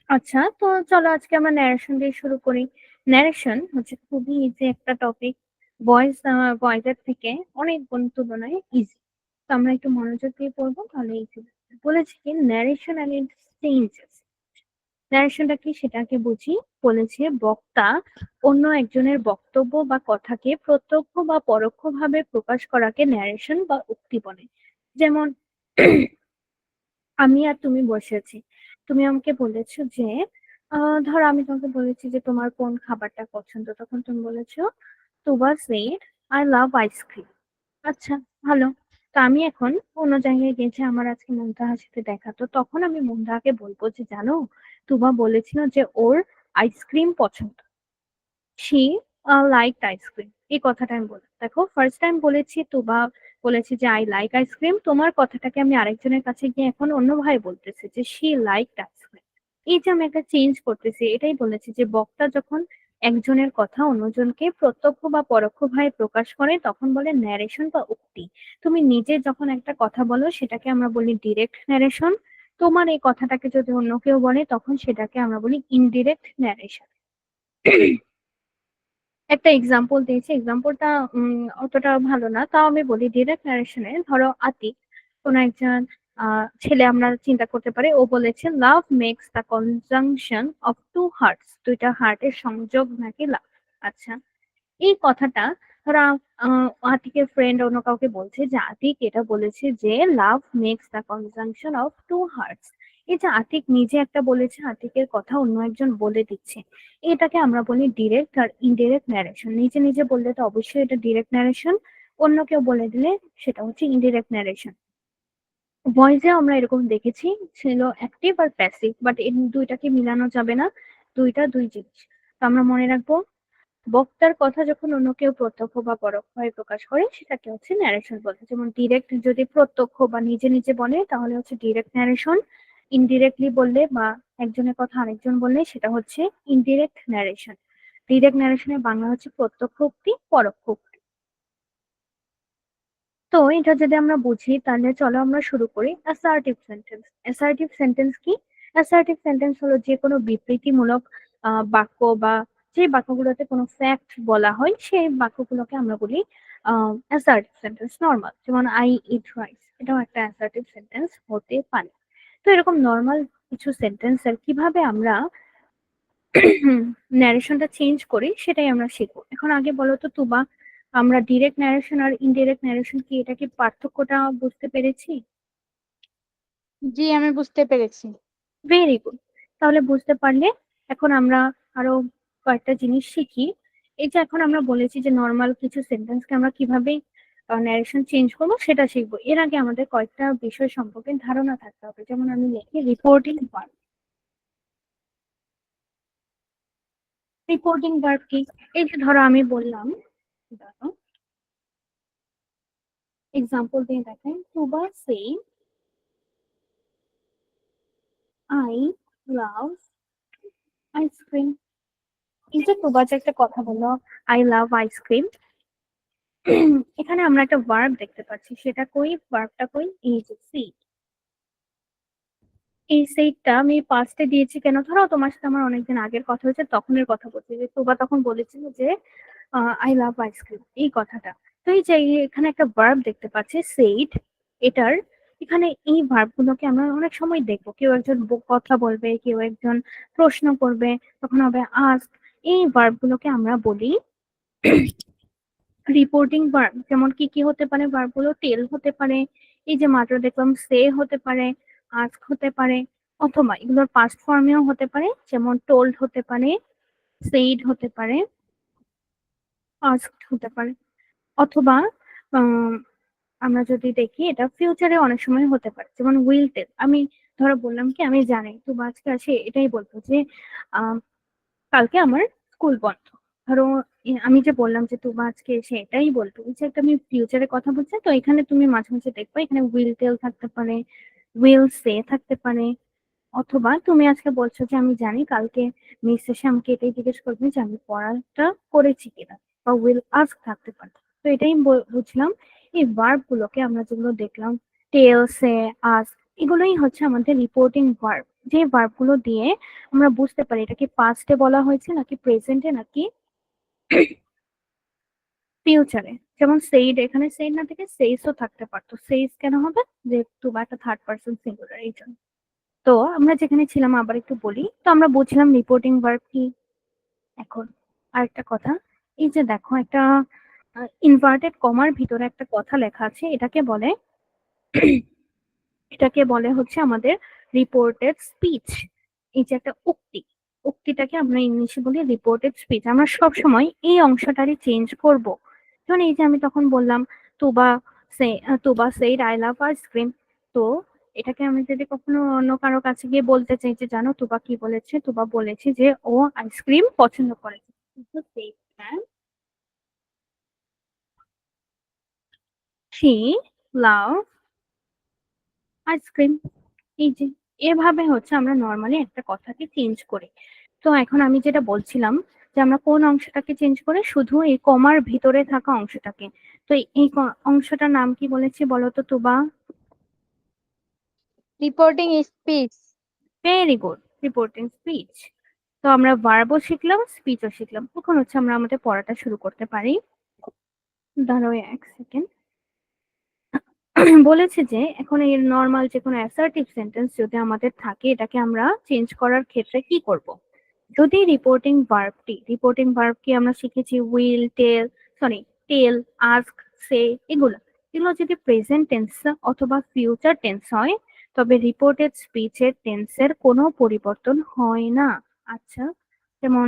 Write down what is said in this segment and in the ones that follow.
আচ্ছা, তো চলো আজকে আমরা ন্যারেশন দিয়ে শুরু করি। ন্যারেশন হচ্ছে খুবই ইজি একটা টপিক। ভয়েসের থেকে অনেক গুণ তুলনায় ইজি। তো আমরা একটু মনোযোগ দিয়ে পড়বো, তাহলে ইজি। বলেছি কি ন্যারেশন এন্ড ইটস চেঞ্জেস। ন্যারেশনটা কি সেটাকে বুঝি। বলেছে বক্তা অন্য একজনের বক্তব্য বা কথাকে প্রত্যক্ষ বা পরোক্ষভাবে প্রকাশ করাকে ন্যারেশন বা উক্তি বলে। যেমন আমি আর তুমি বসে আছি। তুমি আমাকে বলেছো যে ধরো আমি তোমাকে বলেছি যে তোমার কোন খাবারটা পছন্দ, তখন তুমি বলেছো তুবা সেড আই লাভ আইসক্রিম। আচ্ছা, ভালো। তো আমি এখন অন্য জায়গায় গেছি, আমার আজকে মুমতাহার সাথে দেখা, তো তখন আমি মুমতাহাকে বলবো যে জানো, তুবা বলেছিল যে ওর আইসক্রিম পছন্দ। She like ice cream. এই কথাটা আমি বলবো। দেখো, ফার্স্ট টাইম বলেছি তুবা বলেছি যে আই লাইক আইসক্রিম, তোমার কথাটাকে আমি আরেকজনের কাছে গিয়ে এখন অন্য ভাই বলতেছি যে শি লাইক আইসক্রিম। এই যে আমি একটা চেঞ্জ করতেছি, এটাই বলেছি যে বক্তা যখন একজনের কথা অন্যজনকে প্রত্যক্ষ বা পরোক্ষভাবে প্রকাশ করে তখন বলে ন্যারেশন বা উক্তি। তুমি নিজে যখন একটা কথা বলো সেটাকে আমরা বলি ডিরেক্ট ন্যারেশন। তোমার এই কথাটাকে যদি অন্য কেউ বলে তখন সেটাকে আমরা বলি ইনডিরেক্ট ন্যারেশন। একটা এক্সাম্পল দিয়েছি, এক্সাম্পলটা অতটা ভালো না, তাও আমি বলি। ডিরেক্ট নারেশনে ধরো আতিক কোন একজন ছেলে আমরা চিন্তা করতে পারি, ও বলেছে love makes the conjunction of two hearts, দুইটা হার্টের সংযোগ নাকি লাভ। আচ্ছা, এই কথাটা ধরো আতিকের ফ্রেন্ড অন্য কাউকে বলছে যে আতিক এটা বলেছে যে love makes the conjunction of two hearts. এই যে আতিক নিজে একটা বলেছে, আতিকের কথা অন্য একজন বলে দিচ্ছে, এটাকে আমরা বলি ডিরেক্ট আর ইনডিরেক্ট ন্যারেশন। নিজে নিজে বললে তো অবশ্যই এটা ডিরেক্ট ন্যারেশন, অন্য কেউ বলে দিলে সেটা হচ্ছে ইনডিরেক্ট ন্যারেশন। ভয়েসে আমরা এরকম দেখেছি, ছিল অ্যাক্টিভ আর প্যাসিভ, বাট এই দুইটাকে মিলানো যাবে না, দুইটা দুই জিনিস। তো আমরা মনে রাখবো, বক্তার কথা যখন অন্য কেউ প্রত্যক্ষ বা পরোক্ষভাবে প্রকাশ করে সেটাকে হচ্ছে ন্যারেশন বলে। যেমন ডিরেক্ট যদি প্রত্যক্ষ বা নিজে নিজে বলে তাহলে হচ্ছে ডিরেক্ট ন্যারেশন। ইনডিরেক্টলি বললে বা একজনের কথা আরেকজন বললে সেটা হচ্ছে ইনডিরেক্ট ন্যারেশন। ডিরেক্ট ন্যারেশনের বাংলা হচ্ছে প্রত্যক্ষ উক্তি, পরোক্ষ উক্তি। তো এটা যদি আমরা বুঝি তাহলে চলো আমরা শুরু করি অ্যাসার্টিভ সেন্টেন্স। অ্যাসার্টিভ সেন্টেন্স কি? অ্যাসার্টিভ সেন্টেন্স হলো যে কোনো বিবৃতিমূলক বাক্য বা যে বাক্যগুলোতে কোনো ফ্যাক্ট বলা হয় সেই বাক্যগুলোকে আমরা বলি অ্যাসার্টিভ সেন্টেন্স। নর্মাল যেমন আই ইট রাইস, এটাও একটা অ্যাসার্টিভ সেন্টেন্স হতে পারে। তো এরকম নর্মাল কিছু সেন্টেন্স আর কিভাবে আমরা ন্যারেশনটা চেঞ্জ করি সেটাই আমরা শিখবো। এখন আগে বলো তো তুবা, আমরা ডিরেক্ট ন্যারেশন আর ইনডিরেক্ট ন্যারেশন কি, এটা কি পার্থক্যটা বুঝতে পেরেছি? জি, আমি বুঝতে পেরেছি। Very good. তাহলে বুঝতে পারলে এখন আমরা আরো কয়েকটা জিনিস শিখি। এই যে এখন আমরা বলেছি যে নর্মাল কিছু সেন্টেন্সকে আমরা কিভাবে ন্যারেশন চেঞ্জ করবো সেটা শিখবো। এর আগে আমাদের কয়েকটা বিষয় সম্পর্কে ধারণা থাকতে হবে। যেমন আমি লিখি রিপোর্টিং ভার্ব। রিপোর্টিং ভার্ব কি? এই যে ধরো আমি বললাম, এক্সাম্পল দিয়ে দেখাই, তুবা সে আই লাভ আইসক্রিম। এই যে তুবা যে একটা কথা বললো আই লাভ আইসক্রিম, এখানে আমরা একটা ভার্ব দেখতে পাচ্ছি, সেটা কই, ভার্বটা কই, এই যে সি। এই সেইটটা আমি পাস্টে দিয়েছি কেন? ধরো তোমার সাথে আমার অনেকদিন আগের কথা হয়েছে, তখনের কথা বলছি, যে তুবা তখন বলেছিল যে আই লাভ আইসক্রিম, এই কথাটা। তো এই যে এখানে একটা ভার্ব দেখতে পাচ্ছি সেইড, এটার এখানে এই ভার্ব গুলোকে আমরা অনেক সময় দেখবো, কেউ একজন কথা বলবে, কেউ একজন প্রশ্ন করবে, তখন হবে আস্ক। এই ভার্ব গুলোকে আমরা বলি রিপোর্টিং ভার্ব। যেমন কি কি হতে পারে ভার্ব গুলো? টেল হতে পারে, এই যে মাত্র দেখলাম সে হতে পারে, আস্ক হতে পারে, অথবা এগুলোর পাস্ট ফর্মেও হতে পারে, যেমন টোল্ড হতে পারে, সেইড হতে পারে, আস্কড হতে পারে। অথবা আহ, আমরা যদি দেখি এটা ফিউচারে অনেক সময় হতে পারে, যেমন উইল টেল। আমি ধরো বললাম কি আমি জানি, তো আজকে আসে এটাই বলবো যে আহ কালকে আমার স্কুল বন্ধ। ধরো আমি যে বললাম যে তুমি আজকে এসে এটাই বলতো, এই যে একটা আমি ফিউচারে কথা বলছি, তো এখানে তুমি মাঝে মাঝে দেখবে এখানে উইল টেল থাকতে পারে, উইল সে থাকতে পারে। অথবা তুমি আজকে বলছো যে আমি জানি কালকে মিস এসে আমাকে এটাই জিজ্ঞেস করবেন যে আমি পড়াটা করেছি কিনা, বা উইল আস্ক থাকতে পারে। তো এটাই বুঝলাম, এই ভার্ব গুলোকে আমরা যেগুলো দেখলাম টেল, সে, আস্ক, এগুলোই হচ্ছে আমাদের রিপোর্টিং ভার্ব। যে ভার্বগুলো দিয়ে আমরা বুঝতে পারি এটা কি পাস্টে বলা হয়েছে নাকি প্রেজেন্টে নাকি ফিউচারে। যেমন সেইড, এখানে সেইড না থেকে সেইসও থাকতে পারতো। সেইস কেন হবে? যেহেতু বা একটা থার্ড পার্সন সিঙ্গুলার, এই জন্য। তো আমরা যেখানে ছিলাম আবার একটু বলি। তো আমরা বুঝলাম রিপোর্টিং ভার্ব কি। এখন আরেকটা কথা, এই যে দেখো একটা ইনভার্টেড কমার ভিতরে একটা কথা লেখা আছে, এটাকে বলে হচ্ছে আমাদের রিপোর্টেড স্পিচ। এই যে একটা উক্তি, উক্তিটাকে আমরা ইংলিশে বলি রিপোর্টেড স্পিচ। আমরা সব সময় এই অংশটারই চেঞ্জ করব। যেমন এই যে আমি তখন বললাম তুবা সে তুবা সেইড আই লাভ আইসক্রিম। তো এটাকে আমি যদি কখনো অন্য কারো কাছে গিয়ে বলতে চাই যে জানো তুবা কি বলেছে, তুবা বলেছে যে ও আইসক্রিম পছন্দ করে। She love ice cream. এই যে এভাবে হচ্ছে আমরা নর্মালি একটা কথাকে চেঞ্জ করি। তো এখন আমি যেটা বলছিলাম যে আমরা কোন অংশটাকে চেঞ্জ করে, শুধু এই কমার ভিতরে থাকা অংশটাকে। তো এই অংশটার নাম কি বলেছি বলতো Tuba? Reporting speech. Very good, reporting speech. তো আমরা ভার্বও শিখলাম, স্পিচও শিখলাম। এখন হচ্ছে আমরা আমাদের পড়াটা শুরু করতে পারি। দাঁড়াও এক সেকেন্ড। বলেছে যে এখন এই নর্মাল যে কোনো অ্যাসার্টিভ সেন্টেন্স যদি আমাদের থাকে, এটাকে আমরা চেঞ্জ করার ক্ষেত্রে কি করব? যদি রিপোর্টিং ভার্ব কি আমরা শিখেছি will, tell, sorry tell, ask, say, এগুলো এগুলো যদি প্রেজেন্ট টেন্স অথবা ফিউচার টেন্স হয়, তবে রিপোর্টেড স্পিচের টেন্সের কোনো পরিবর্তন হয় না। আচ্ছা, যেমন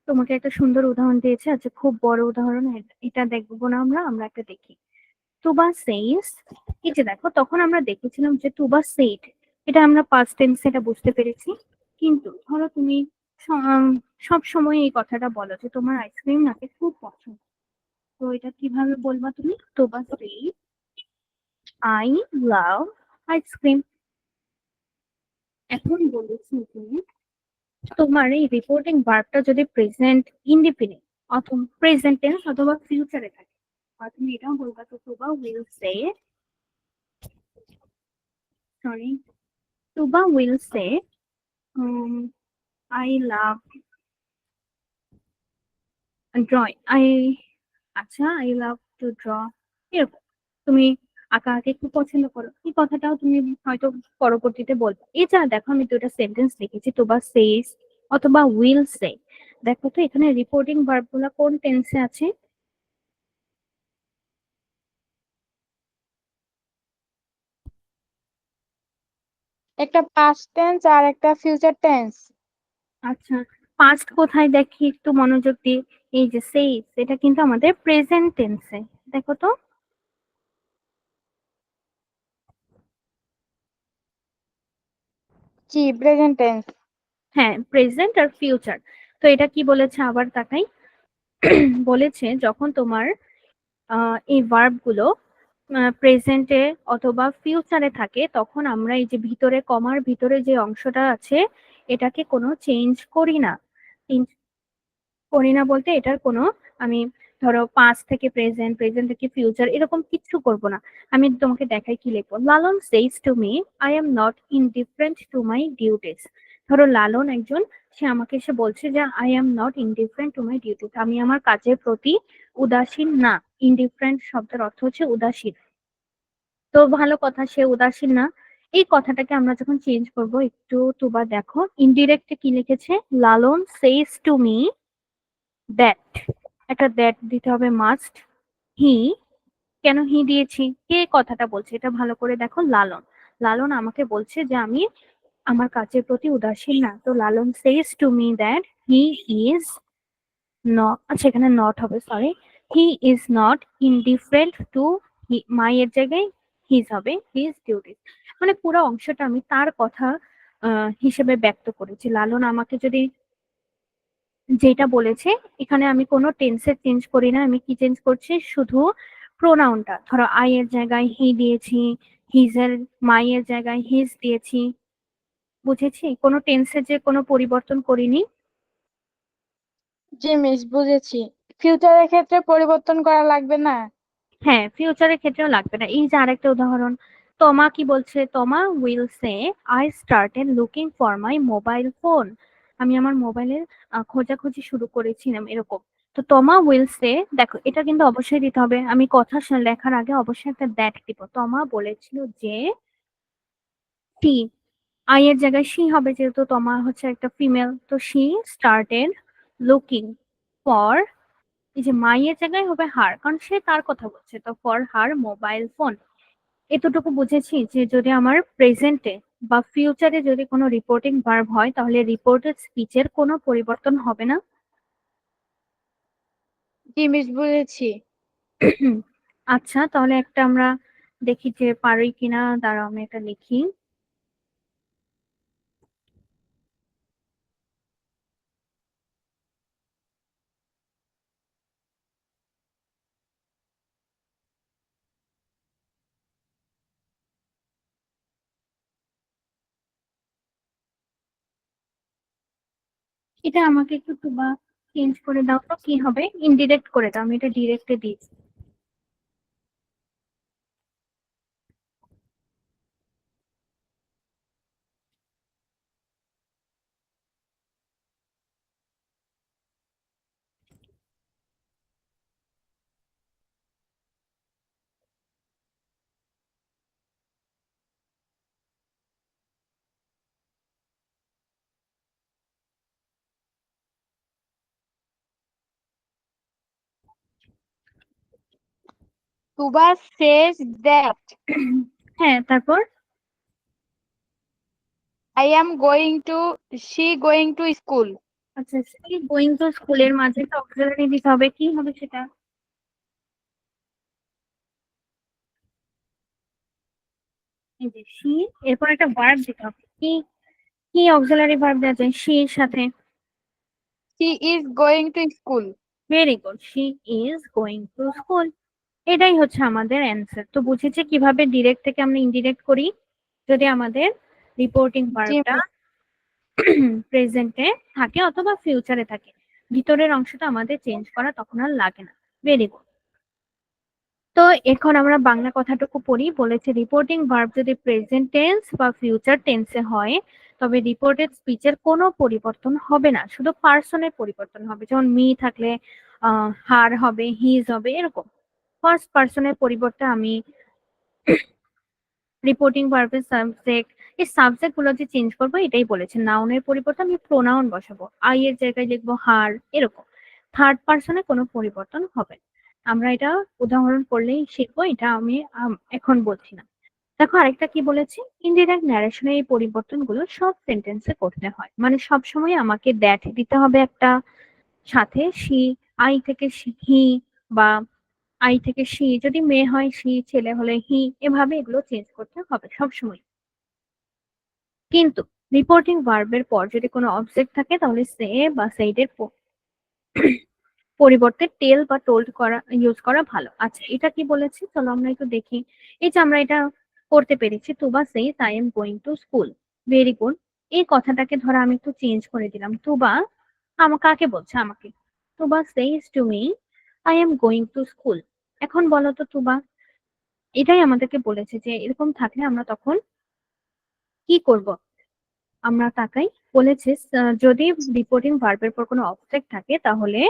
তোমাকে একটা সুন্দর উদাহরণ দিয়েছে, আচ্ছা খুব বড় উদাহরণ, এটা দেখবো না, আমরা একটা দেখি। তুবা সেইস, এই যে দেখো তখন আমরা দেখেছিলাম যে তুবা সেইড, এটা আমরা পাস্ট টেন্স এটা বুঝতে পেরেছি। কিন্তু ধরো তুমি সব সময় এই কথাটা বলো যে তোমার আইসক্রিম নাকি খুব পছন্দ। তো এটা কিভাবে বলবা তুমি? Tuba said I love ice cream. এখন বলেছি যে তোমার এই রিপোর্টিং ভার্বটা যদি প্রেজেন্ট ইনডিফিনিট অথবা প্রেজেন্ট টেন্স অথবা ফিউচারে থাকে, আর তুমি এটাও বলবা তো Tuba will say, sorry Tuba will say I love drawing, আচ্ছা আই লাভ টু ড্র, এরকম। তুমি আঁকাআঁকি খুব পছন্দ করো, এই কথাটাও তুমি হয়তো পরবর্তীতে বলবে। এছাড়া দেখো আমি দুটো সেন্টেন্স লিখেছি, তোবা সেজ অথবা উইল সে। দেখো তো এখানে রিপোর্টিং ভার্ব গুলা কোন টেন্সে আছে? একটা পাস্ট টেন্স আর একটা ফিউচার টেন্স। আচ্ছা, পাস্ট কোথায় দেখি একটু মনোযোগ দিয়ে। এই যে সেইস, এটা কিন্তু আমাদের প্রেজেন্ট টেন্সে। দেখো তো। জি, প্রেজেন্ট টেন্স। হ্যাঁ, প্রেজেন্ট আর ফিউচার। তো এটা কি বলেছে আবার তাকাই। বলেছে যখন তোমার এই ভার্ব গুলো প্রেজেন্টে অথবা ফিউচারে থাকে, তখন আমরা এই যে ভিতরে কমার ভিতরে যে অংশটা আছে এটাকে কোনো চেঞ্জ করি না। চেঞ্জ করি না বলতে এটার কোনো, আমি ধরো পাস্ট থেকে প্রেজেন্ট, প্রেজেন্ট থেকে ফিউচার এরকম কিচ্ছু করব না। আমি তোমাকে দেখাই কি লিখবো। Lalon says to me I am not indifferent to my duties. ধরো লালন একজন, সে আমাকে এসে বলছে যে I am not indifferent to my duties, আমি আমার কাজের প্রতি উদাসীন না। ইনডিফারেন্ট শব্দের অর্থ হচ্ছে উদাসীন। তো ভালো কথা, সে উদাসীন না। এই কথাটাকে আমরা যখন চেঞ্জ করব একটু, তুবা দেখো ইনডিরেক্টে কি লিখেছে, লালন সেইস টু মি দ্যাট, একটা দ্যাট দিতে হবে মাস্ট। হি, কেন হি দিয়েছি, কে কথাটা বলছে এটা ভালো করে দেখো, লালন। লালন আমাকে বলছে যে আমি আমার কাজের প্রতি উদাসীন না। তো Lalon says to me that he is not, আচ্ছা এখানে নট হবে, sorry, he is not indifferent to my এর জায়গায় হিজ হবে, হিজ ডিউটিস। মানে পুরো অংশটা আমি তার কথা হিসেবে ব্যক্ত করেছি। লালন আমাকে যদি যেটা বলেছে, এখানে আমি কোনো টেন্সের চেঞ্জ করি না, আমি কি চেঞ্জ করছি শুধু প্রোনাউনটা। ধরো আই এর জায়গায় হি দিয়েছি, হিজ এর, মাই এর জায়গায় হিজ দিয়েছি। বুঝেছি, কোনো টেন্সের যে কোনো পরিবর্তন করিনি। জি মিস, বুঝেছি। ফিউচারের ক্ষেত্রে পরিবর্তন করা লাগবে না। হ্যাঁ, ফিউচারের ক্ষেত্রেও লাগবে না। এই যে আরেকটা উদাহরণ, তমা কি বলছে? তমা will say I started looking for my mobile phone. আমি আমার মোবাইলের খোঁজাখুঁজি শুরু করেছিলাম, এরকম। তো তমা উইল সে, দেখো এটা কিন্তু অবশ্যই দিতে হবে। আমি কথা লেখার আগে অবশ্যই একটা দ্যাট দিব। তমা বলেছিল যে টি, আই এর জায়গায় শি হবে, যেহেতু তমা হচ্ছে একটা ফিমেল। তো শি স্টার্টেড লুকিং ফর, এই যে মাই এর জায়গায় হবে হার, কারণ সে তার কথা বলছে, তো ফর হার মোবাইল ফোন। এতটুকু বুঝেছি যে যদি আমার প্রেজেন্টে বা ফিউচারে যদি কোনো রিপোর্টিং ভার্ব হয়, তাহলে রিপোর্টেড স্পিচের কোনো পরিবর্তন হবে না। জি মিস, বুঝেছি। আচ্ছা, তাহলে একটা আমরা দেখি যে পারি কিনা। দাঁড়াও আমি এটা লিখি। এটা আমাকে একটু বা চেঞ্জ করে দাও তো, কি হবে? ইনডিরেক্ট করে দাও, আমি এটা ডিরেক্টে দিয়েছি। তুবা সেজ দ্যাট হ্যাঁ, তারপর? I am going two, she going to school. আচ্ছা, গোয়িং টু স্কুলের মাঝে একটা অক্সিলারি দিতে হবে, কি হবে সেটা? এই যে শি, এরপর একটা ভার্ব দিতে হবে। কি কি অক্সিলারি ভার্ব দেওয়া যায় শি এর সাথে? She is going to school. Very good, she is going to school. এটাই হচ্ছে আমাদের অ্যান্সার। তো বুঝেছি কিভাবে ডিরেক্ট থেকে আমরা ইনডিরেক্ট করি, যদি আমাদের রিপোর্টিং জি ভার্বটা মিস। প্রেজেন্টে থাকে অথবা ফিউচারে থাকে। ভিতরের অংশটা আমাদের চেঞ্জ করা তখন আর লাগে না। Very good. তো এখন আমরা বাংলা কথাটুকু পড়ি। বলেছে রিপোর্টিং ভার্ব যদি প্রেজেন্ট টেন্স বা ফিউচার টেন্সে হয়, তবে রিপোর্টেড স্পিচের কোনো পরিবর্তন হবে না, শুধু পার্সনের পরিবর্তন হবে। যেমন মি থাকলে হার হবে, হিজ হবে, এরকম। ফার্স্ট পার্সনের পরিবর্তে আমি রিপোর্টিং ভার্বের সাবজেক্ট, এই সাবজেক্ট গুলো যে চেঞ্জ করবো এটাই বলেছে। নাউনের পরিবর্তে আমি প্রোনাউন বসাবো, আই এর জায়গায় লিখবো হার, এরকম। থার্ড পার্সনে কোনো পরিবর্তন হবে না। আমরা এটা উদাহরণ করলেই শিখবো, এটা আমি এখন বলছি না। দেখো আরেকটা কি বলেছে, ইনডিরেক্ট ন্যারেশনে এই পরিবর্তনগুলো সব সেন্টেন্সে করতে হয়, মানে সব সময় আমাকে দ্যাট দিতে হবে একটা, সাথে শি, আই থেকে হি, বা আই থেকে শি, যদি মেয়ে হয় শি, ছেলে হলে হি, এভাবে এগুলো চেঞ্জ করতে হবে সবসময়। কিন্তু রিপোর্টিং ভার্বের পর যদি কোনো অবজেক্ট থাকে, তাহলে সে বা সেইডের পরিবর্তে টেল বা টোল্ড করা ইউজ করা ভালো। আচ্ছা, এটা কি বলেছে চলো আমরা একটু দেখি। এই যে আমরা এটা করতে পেরেছি, Tuba says I am going to school. Very good. এই কথাটাকে ধরো আমি একটু চেঞ্জ করে দিলাম। তুবা কাকে বলছে? আমাকে। Tuba says to me I am going to school. এখন বলো তো তুবা, এটাই আমাদেরকে বলেছে যে এরকম থাকলে আমরা তখন কি করব। আমরা তাকাই। বলেছে যদি রিপোর্টিং ভার্বের পর কোনো অবজেক্ট থাকে, তাহলে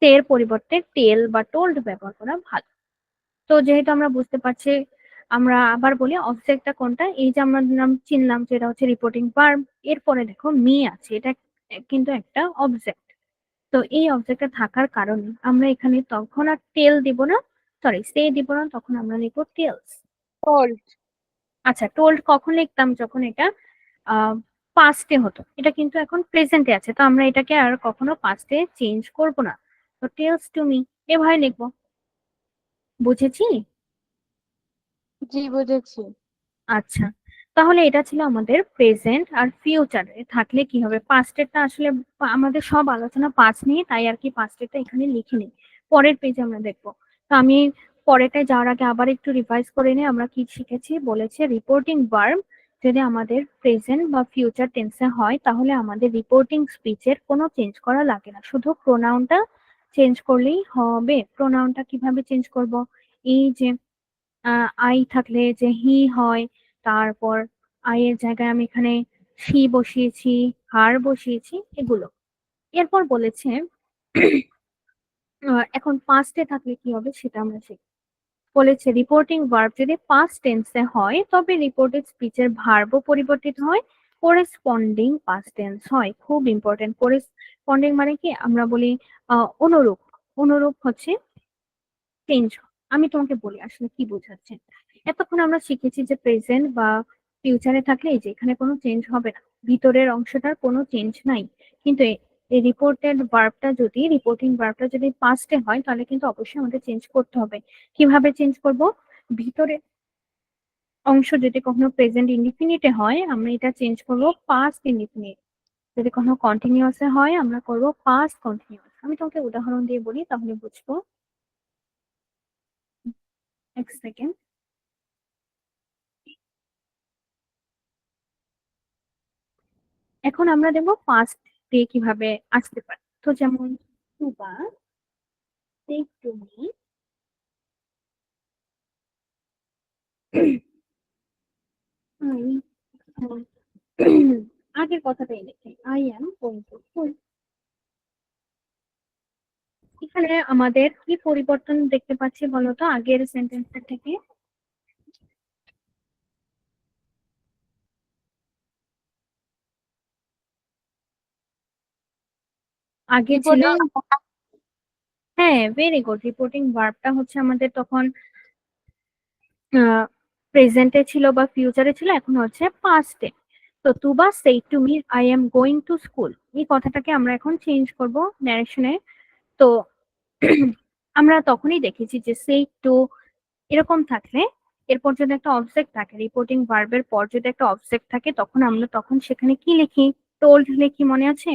এর পরিবর্তে টেল বা টোল্ড ব্যবহার করা ভালো। তো যেহেতু আমরা বুঝতে পারছি, আমরা আবার বলি অবজেক্টটা কোনটা। এই যে আমরা নাম চিনলাম যে এটা হচ্ছে রিপোর্টিং ভার্ব। এরপরে দেখো মি আছে, এটা কিন্তু একটা অবজেক্ট। তো এই অবজেক্টটা থাকার কারণে আমরা এখানে তখন আর টেল দিব না, সরি সে দিব না, তখন আমরা লিখবো টেলস। টোল্ড। আচ্ছা, টোল্ড কখন লিখতাম? যখন এটা পাস্টে হতো। এটা কিন্তু এখন প্রেজেন্টে আছে, তো আমরা এটাকে আর কখনো পাস্টে চেঞ্জ করব না। তো টেলস টু মি এভাবে লিখবো। বুঝেছি? জি বুঝেছি। আচ্ছা, তাহলে এটা ছিল আমাদের প্রেজেন্ট। আর ফিউচারে থাকলে কি হবে? পাস্টেরটা আসলে আমাদের সব আলোচনা পাস্ট নিয়ে, তাই আর কি পাস্টেরটা এখানে লিখে নিই, পরের পেজে আমরা দেখবো। তো আমি পরেরটায় যাওয়ার আগে আবার একটু রিভাইজ করে নিই আমরা কি শিখেছি। বলেছে রিপোর্টিং ভার্ব যদি আমাদের প্রেজেন্ট বা ফিউচার টেন্সে হয়, তাহলে আমাদের রিপোর্টিং স্পিচের কোনো চেঞ্জ করা লাগে না, শুধু প্রোনাউনটা চেঞ্জ করলেই হবে। প্রোনাউনটা কিভাবে চেঞ্জ করব? এই যে আই থাকলে যে হি হয়, তারপর আই এর জায়গায় আমি এখানে শি বসিয়েছি, হার বসিয়েছি, এগুলো। এরপর বলেছে এখন পাস্টে থাকলে কি হবে সেটা আমরা শিখব। বলেছে রিপোর্টিং ভার্ব যদি পাস্ট টেন্সে হয় তবে রিপোর্টেড স্পিচের ভার্বও পরিবর্তিত হয়, কোরেসপন্ডিং পাস্ট টেন্স হয়। খুব ইম্পর্টেন্ট। কোরেসপন্ডিং মানে কি আমরা বলি অনুরূপ। অনুরূপ হচ্ছে চেঞ্জ। আমি তোমাকে বলি আসলে কি বোঝাচ্ছে। এতক্ষণ আমরা শিখেছি যে প্রেজেন্ট বা ফিউচারে থাকলে এই যে এখানে কোনো চেঞ্জ হবে না, ভিতরের অংশটার কোনো চেঞ্জ নাই। কিন্তু এই রিপোর্টিং ভার্বটা যদি পাস্টে হয় তাহলে কিন্তু অবশ্যই আমাদের চেঞ্জ করতে হবে। কিভাবে চেঞ্জ করব? ভিতরে অংশ যদি কখনো প্রেজেন্ট ইনডিফিনিটে হয় আমরা এটা চেঞ্জ করব পাস্ট ইনডিফিনিট। যদি কখনো কন্টিনিউয়াসে হয় আমরা করব পাস্ট কন্টিনিউয়াস। আমি তোমাকে উদাহরণ দিয়ে বলি তাহলে বুঝবো। এক সেকেন্ড। এখন আমরা দেখবো পাস্ট দিয়ে কিভাবে আসতে পারে। তো যেমন তুবা, টেক টু মি, আগের কথাটাই লিখি, I am going to school. এখানে আমাদের কি পরিবর্তন দেখতে পাচ্ছি বলতো আগের সেন্টেন্সের থেকে? আগে ছিল, রিপোর্টিং হ্যাঁ ভেরি গুড, রিপোর্টিং ভার্বটা হচ্ছে আমাদের তখন প্রেজেন্টে ছিল বা ফিউচারে ছিল, এখন হচ্ছে পাস্টে। তো তুবা সেই two me I am going to school, এই কথাটাকে আমরা এখন চেঞ্জ করব ন্যারেশনে। তো আমরা তখনই দেখেছি যে সেই টু এরকম থাকলে এরপর যদি একটা অবজেক্ট থাকে, রিপোর্টিং ভার্বের পর যদি একটা অবজেক্ট থাকে তখন আমরা তখন সেখানে কি লিখি? টোল্ড লিখি, মনে আছে?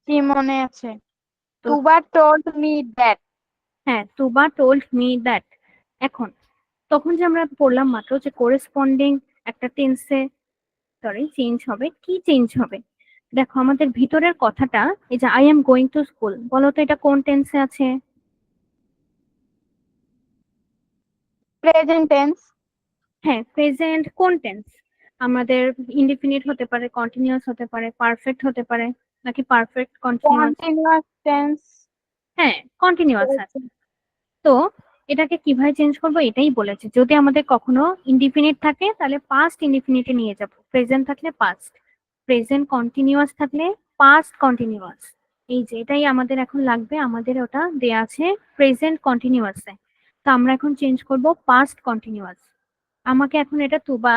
কি মনে আছে? তো তুবা টোল্ড মি দ্যাট। হ্যাঁ, তুবা টোল্ড মি দ্যাট। এখন তখন যে আমরা পড়লাম মাত্র যে কোরেসপন্ডিং একটা টেন্সে সরি চেঞ্জ হবে, কি চেঞ্জ হবে? দেখো আমাদের ভিতরের কথাটা, এই যে I am going to school, বলো তো এটা কোন টেন্সে আছে? Present tense. হ্যাঁ, প্রেজেন্ট কোন টেন্স? আমাদের ইনডিফিনিট হতে পারে, কন্টিনিউয়াস হতে পারে, পারফেক্ট হতে পারে, নাকি পারফেক্ট কন্টিনিউয়াস? Continuous tense. হ্যাঁ, কন্টিনিউয়াস আছে। তো এটাকে কিভাবে চেঞ্জ করবো এটাই বলেছে। যদি আমাদের কখনো ইনডিফিনিট থাকে তাহলে পাস্ট ইনডিফিনিটে নিয়ে যাব, প্রেজেন্ট থাকলে পাস্ট, প্রেজেন্ট কন্টিনিউয়াস থাকলে পাস্ট কন্টিনিউয়াস। এই যে এটাই আমাদের এখন লাগবে, আমাদের ওটা দেয়া আছে প্রেজেন্ট কন্টিনিউয়াসে। তো আমরা এখন চেঞ্জ করব পাস্ট কন্টিনিউয়াস। আমাকে এখন এটা তুবা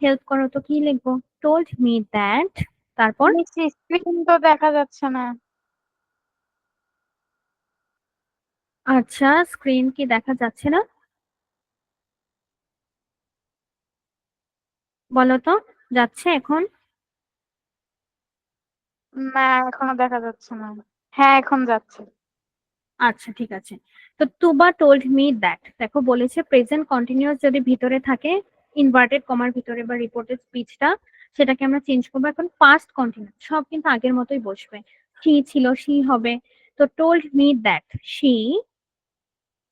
হেল্প করো তো, কি লিখবো? টোল্ড মি দ্যাট, তারপর স্ক্রিন তো দেখা যাচ্ছে না। আচ্ছা স্ক্রিন কি দেখা যাচ্ছে না? বলো তো, যাচ্ছে এখন? না, এখনো দেখা যাচ্ছে না। হ্যাঁ, এখন যাচ্ছে। আচ্ছা ঠিক আছে। তো তুবা টোল্ড মি দ্যাট, দেখো বলেছে প্রেজেন্ট কন্টিনিউয়াস যদি ভিতরে থাকে ইনভার্টেড কমার ভিতরে বা রিপোর্টেড স্পিচটা, সেটাকে আমরা চেঞ্জ করবো এখন পাস্ট কন্টিনিউয়াস, সব কিন্তু আগের মতোই বসবে। শি ছিল শি হবে। তো told me that she,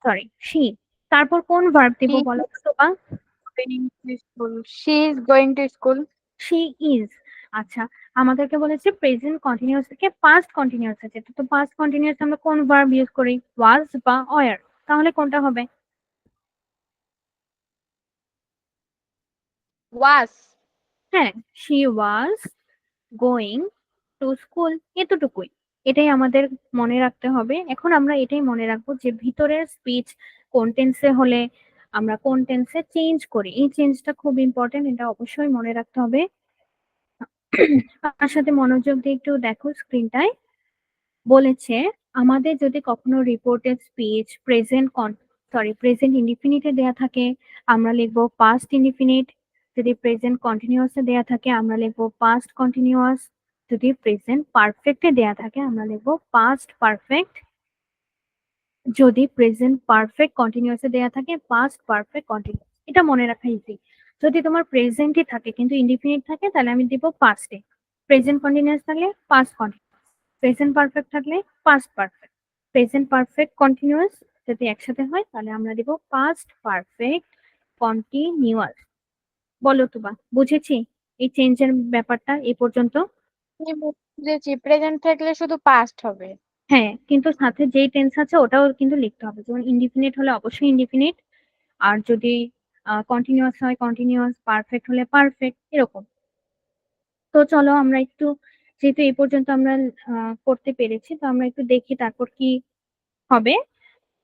sorry she, তারপর কোন ভার্ব দিব বলো তো Tuba? She is going to school. She is. আচ্ছা, আমাদেরকে বলেছে প্রেজেন্ট কন্টিনিউয়াস থেকে পাস্ট কন্টিনিউয়াস আছে, তো পাস্ট কন্টিনিউয়াস আমরা কোন ভার্ব ইউজ করি? ওয়াজ বা ওয়ার, তাহলে কোনটা হবে? ওয়াজ। হ্যাঁ, she was going to school, এতটুকুই। এটাই আমাদের মনে রাখতে হবে। এখন আমরা এটাই মনে রাখবো যে ভিতরের স্পিচ কোন টেন্সে হলে আমরা কোন টেন্সে চেঞ্জ করি, এই চেঞ্জটা খুব ইম্পর্টেন্ট, এটা অবশ্যই মনে রাখতে হবে। তার সাথে মনোযোগ দিয়ে একটু দেখো স্ক্রিনটায়। বলেছে আমাদের যদি কখনো রিপোর্টেড স্পিচ প্রেজেন্ট ইনডিফিনিটে দেয়া থাকে আমরা লিখবো পাস্ট ইনডিফিনিট। যদি প্রেজেন্ট কন্টিনিউয়াসে দেয়া থাকে আমরা লিখবো পাস্ট কন্টিনিউয়াস। যদি প্রেজেন্ট পারফেক্টে দেয়া থাকে আমরা লিখবো পাস্ট পারফেক্ট। যদি প্রেজেন্ট পারফেক্ট কন্টিনিউয়াসে দেয়া থাকে পাস্ট পারফেক্ট কন্টিনিউয়াস। এটা মনে রাখা ইজি। যদি তোমার প্রেজেন্টই থাকে কিন্তু ইনডিফিনিট থাকে তাহলে আমি দিব পাস্টে। প্রেজেন্ট কন্টিনিউয়াস থাকলে পাস্ট কন্টিনিউয়াস, প্রেজেন্ট পারফেক্ট থাকলে past perfect, present perfect continuous, যদি একসাথে হয় তাহলে আমরা দিব পাস্ট পারফেক্ট কন্টিনিউয়াস। বলো তুবা, বুঝেছি এই চেঞ্জের ব্যাপারটা এই পর্যন্ত? বুঝেছি, প্রেজেন্ট থাকলে শুধু পাস্ট হবে। হ্যাঁ, কিন্তু সাথে যেই টেন্স আছে ওটাও কিন্তু লিখতে হবে। যেমন ইনডিফিনিট হলে অবশ্যই ইনডিফিনিট, আর যদি কন্টিনিউয়াস হয় কন্টিনিউয়াস, পারফেক্ট হলে পারফেক্ট, এরকম। তো চলো আমরা একটু, যেহেতু এই পর্যন্ত আমরা করতে পেরেছি, তো আমরা একটু দেখি তারপর কি হবে।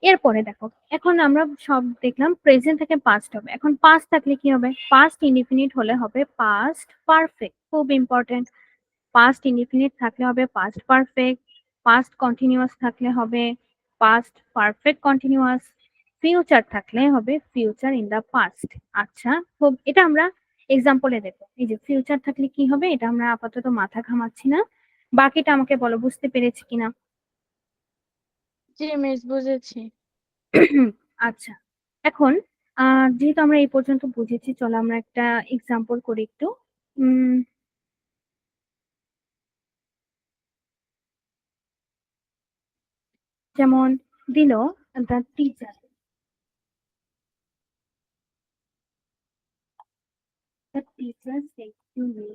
এরপরে দেখো, এখন আমরা সব দেখলাম প্রেজেন্ট থেকে পাস্ট হবে। এখন পাস্ট থাকলে কি হবে? পাস্ট ইনডিফিনিট হলে হবে পাস্ট পারফেক্ট, খুব ইম্পর্টেন্ট। পাস্ট ইনডিফিনিট থাকলে হবে পাস্ট পারফেক্ট, পাস্ট কন্টিনিউয়াস থাকলে হবে পাস্ট পারফেক্ট কন্টিনিউয়াস, ফিউচার থাকলে হবে ফিউচার ইন দা পাস্ট। আচ্ছা, খুব, এটা আমরা এক্সাম্পলে দেখো। এই যে ফিউচার থাকলে কি হবে, এটা আমরা আপাতত মাথা ঘামাচ্ছি না, বাকিটা আমাকে বলো বুঝতে পেরেছি কিনা। জি মিস, বুঝেছি। আচ্ছা, এখন যেহেতু আমরা এই পর্যন্ত বুঝেছি, চলো আমরা একটা এক্সাম্পল করি একটু। উম যেমন দিল, the teacher, the teacher said to me,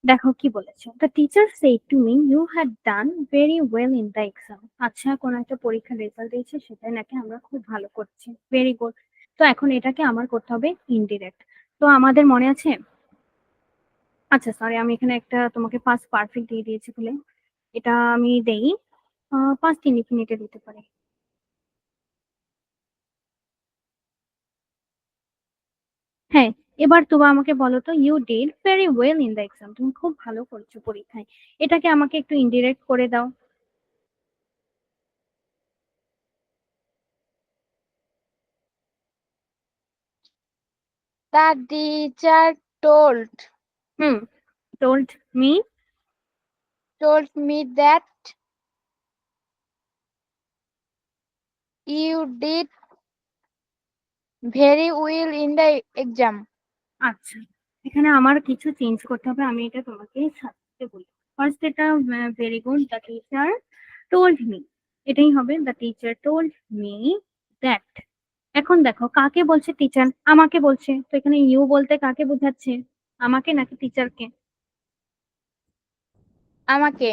দেখো কি বলেছে, the teacher said to me you had done very well in the exam. আচ্ছা, কোন একটা পরীক্ষার রেজাল্ট দিয়েছে, সেটা নাকি আমরা খুব ভালো করছি, ভেরি গুড। তো এখন এটাকে আমার করতে হবে ইনডিরেক্ট। তো আমাদের মনে আছে, আচ্ছা সরি, আমি এখানে একটা তোমাকে পাস্ট পারফেক্ট দিয়ে দিয়েছি বলে এটা আমি দেই, পাস্ট ইনডিফিনিটে দিতে পারি। হ্যাঁ, এবার তুমি আমাকে বলো তো, you did very well in the exam, তুমি খুব ভালো করেছো পরীক্ষায়, এটাকে আমাকে একটু ইনডিরেক্ট করে দাও। The teacher hmm, told me, told me that you did very well in the exam. আচ্ছা, এখানে আমার কিছু চেঞ্জ করতে হবে, আমি এটা তোমাকে সাথে বলি। ফার্স্ট এটা very good, the teacher told me, এটাই হবে the teacher told me that. এখন দেখো কাকে বলছে, টিচার আমাকে বলছে, তো এখানে ইউ বলতে কাকে বোঝাচ্ছে, আমাকে নাকি টিচারকে? আমাকে।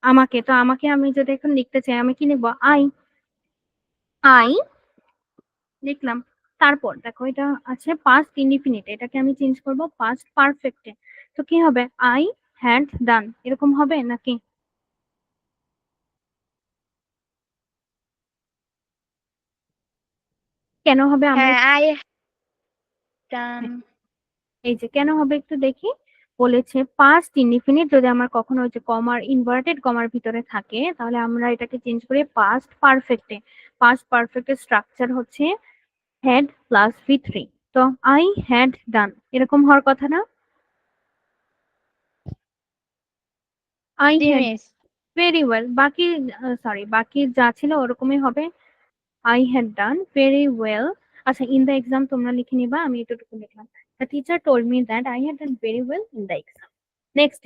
আমাকে। তো আমাকে আমি যদি এখন লিখতে চাই, আমি কি লিখবো? আই, আই লিখলাম। তারপর দেখো এটা আছে পাস্ট ইনডিফিনিট, এটাকে আমি চেঞ্জ করব পাস্ট পারফেক্টে। তো কি হবে? আই হ্যাড ডান, এরকম হবে নাকি? কেন হবে আমরা হ্যাঁ, I হ্যাঁ, done. এই যে কেন হবে একটু দেখি। বলেছে পাস্ট ইনডিফিনিট যদি আমার কখনো ওই যে কমার, ইনভার্টেড কমার ভিতরে থাকে, তাহলে আমরা এটাকে চেঞ্জ করি পাস্ট পারফেক্টে। পাস্ট পারফেক্টের স্ট্রাকচার হচ্ছে হ্যাড প্লাস ভি থ্রি। তো আই হ্যাড ডান, এরকম হওয়ার কথা না? I G had miss. Very well, বাকি সরি বাকি যা ছিল ওরকমই হবে। I had done very well. আচ্ছা, ইন দ্য এক্সাম তোমরা লিখে নিবা, আমি এতটুকু লিখলাম। The teacher told me that I had done very well in the exam. Next,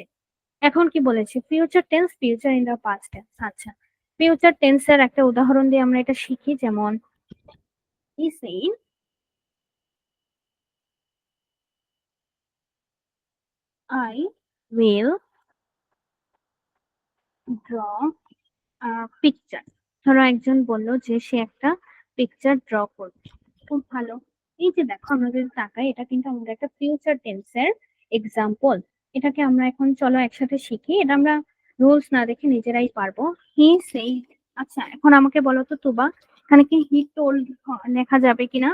এখন কি বলেছে? Future tense, future in the past tense. আচ্ছা, ফিউচার টেন্সের একটা উদাহরণ দিয়ে আমরা এটা শিখি। যেমন he said, I will draw picture. ধরো একজন বললো যে সে একটা পিকচার ড্র করবে, খুব ভালো। এই যে দেখো আমরা যদি তাকাই, এটা কিন্তু আমাদের একটা ফিউচার টেন্সের এক্সাম্পল। এটাকে আমরা এখন চলো একসাথে শিখি, এটা আমরা রুলস না দেখে নিজেরাই পারবো। He said. আচ্ছা, এখন আমাকে বলো তো তুবা, এখানে কি হি টোল্ড লেখা যাবে কিনা?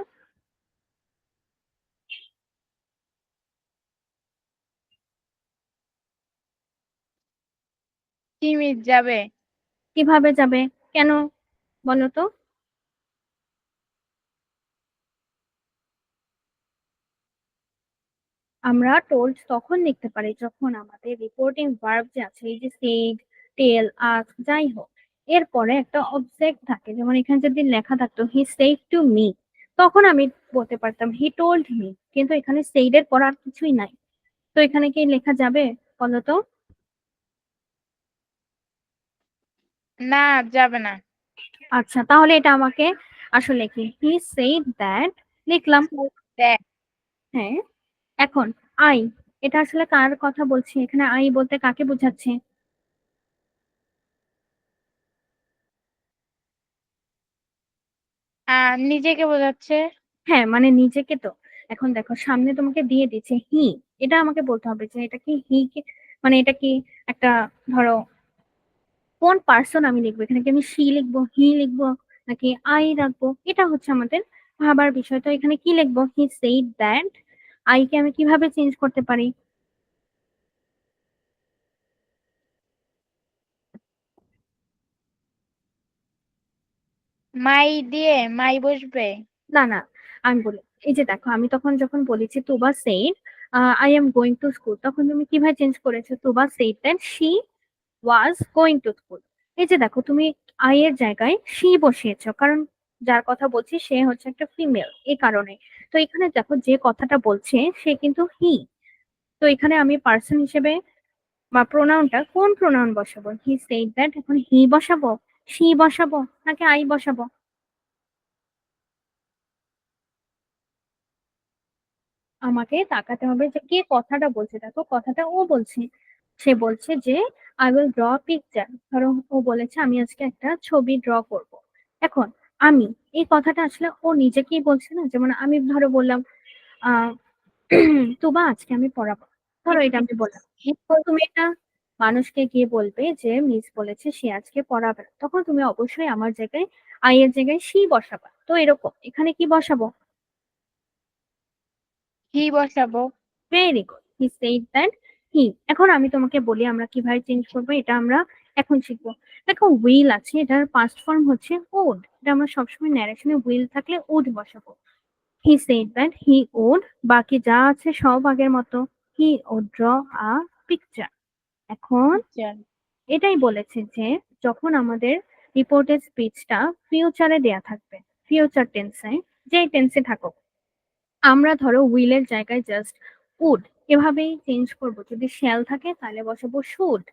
জি মিস, যাবে। কিভাবে যাবে? কেন বলো তো? আমরা টোল্ড তখন লিখতে পারি যখন আমাদের রিপোর্টিং ভার্ব যে আছে, এই যে সেড, টেল, আস্ক, যাই হোক, এরপরে একটা অবজেক্ট থাকে। যেমন এখানে যদি লেখা থাকতো হি সেড টু মি, তখন আমি বলতে পারতাম হি টোল্ড মি, কিন্তু এখানে সেড এর পর আর কিছুই নাই। তো এখানে কি লেখা যাবে বলো তো? না, যাবে না। আচ্ছা, তাহলে এটা আমাকে আসলে কি হি সেড দ্যাট লিখলাম। দেখ, হ্যাঁ। এখন আই, এটা আসলে কার কথা বলছি? এখানে আই বলতে কাকে বোঝাচ্ছে? নিজেকে বোঝাচ্ছে। হ্যাঁ, মানে নিজেকে তো। এখন দেখো সামনে তোমাকে দিয়ে দিচ্ছে হি, এটা আমাকে বলতে হবে যে এটা কি হি কি, মানে এটা কি একটা, ধরো কোন পার্সন আমি লিখবো, এখানে কি আমি শি লিখবো, হি লিখবো, নাকি আই রাখবো, এটা হচ্ছে আমাদের ভাবার বিষয়। তো এখানে কি লিখবো? হি সেইড দ্যাট। আই কে আমি কিভাবে চেঞ্জ করতে পারি? মাই দিয়ে মাই বসবে। না না, আমি বলি, এই যে দেখো আমি তখন যখন বলেছি Tuba said I am going to school, তখন তুমি কিভাবে চেঞ্জ করেছো? Tuba said that she was going to school. এই যে দেখো তুমি আই এর জায়গায় শি বসিয়েছো, কারণ যার কথা বলছি সে হচ্ছে একটা ফিমেল, এই কারণে। তো এখানে দেখো যে কথাটা বলছে সে কিন্তু হি। তো এখানে আমি পার্সন হিসেবে বা প্রোনাউনটা কোন প্রোনাউন বসাবো? হি সেইড দ্যাট, এখন হি বসাবো, শি বসাবো, নাকি আই বসাবো? আমাকে তাকাতে হবে যে কে কথাটা বলছে। দেখো কথাটা ও বলছে, সে বলছে যে আই উইল ড্র পিকচার। ধরো ও বলেছে আমি আজকে একটা ছবি ড্র করব। এখন আমি, এই কথাটা আসলে ও নিজেকেই বলছে না? যেমন আমি ধরো বললাম আহ তুবা আজকে আমি পড়াবো, ধরো এটা আমি বললাম। তো তুমি এটা মানুষকে গিয়ে বলবে যে মিস বলেছে সে আজকে পড়াবে না, তখন তুমি অবশ্যই আমার জায়গায় আই এর জায়গায় সি বসাবা। তো এরকম এখানে কি বসাবো? কি বসাবো? Very good, he said that হি। এখন আমি তোমাকে বলি আমরা কিভাবে চেঞ্জ করবো, এটা আমরা এখন শিখবো। দেখো উইল আছে, এটার পাস্ট ফর্ম হচ্ছে উড, এটা আমরা সবসময় ন্যারেশনে উইল থাকলে উড বসাবো। He said that he would, বাকি যা আছে সব আগের মতো। He would draw a picture. এখন পিকচার। এটাই বলেছে যে যখন আমাদের রিপোর্টেড স্পিচটা ফিউচারে দেয়া থাকবে, ফিউচার টেন্সে, যেই টেন্সে থাকুক, আমরা ধরো উইলের জায়গায় জাস্ট উড এভাবেই চেঞ্জ করব। যদি শ্যাল থাকে তাহলে বসাবো শুড,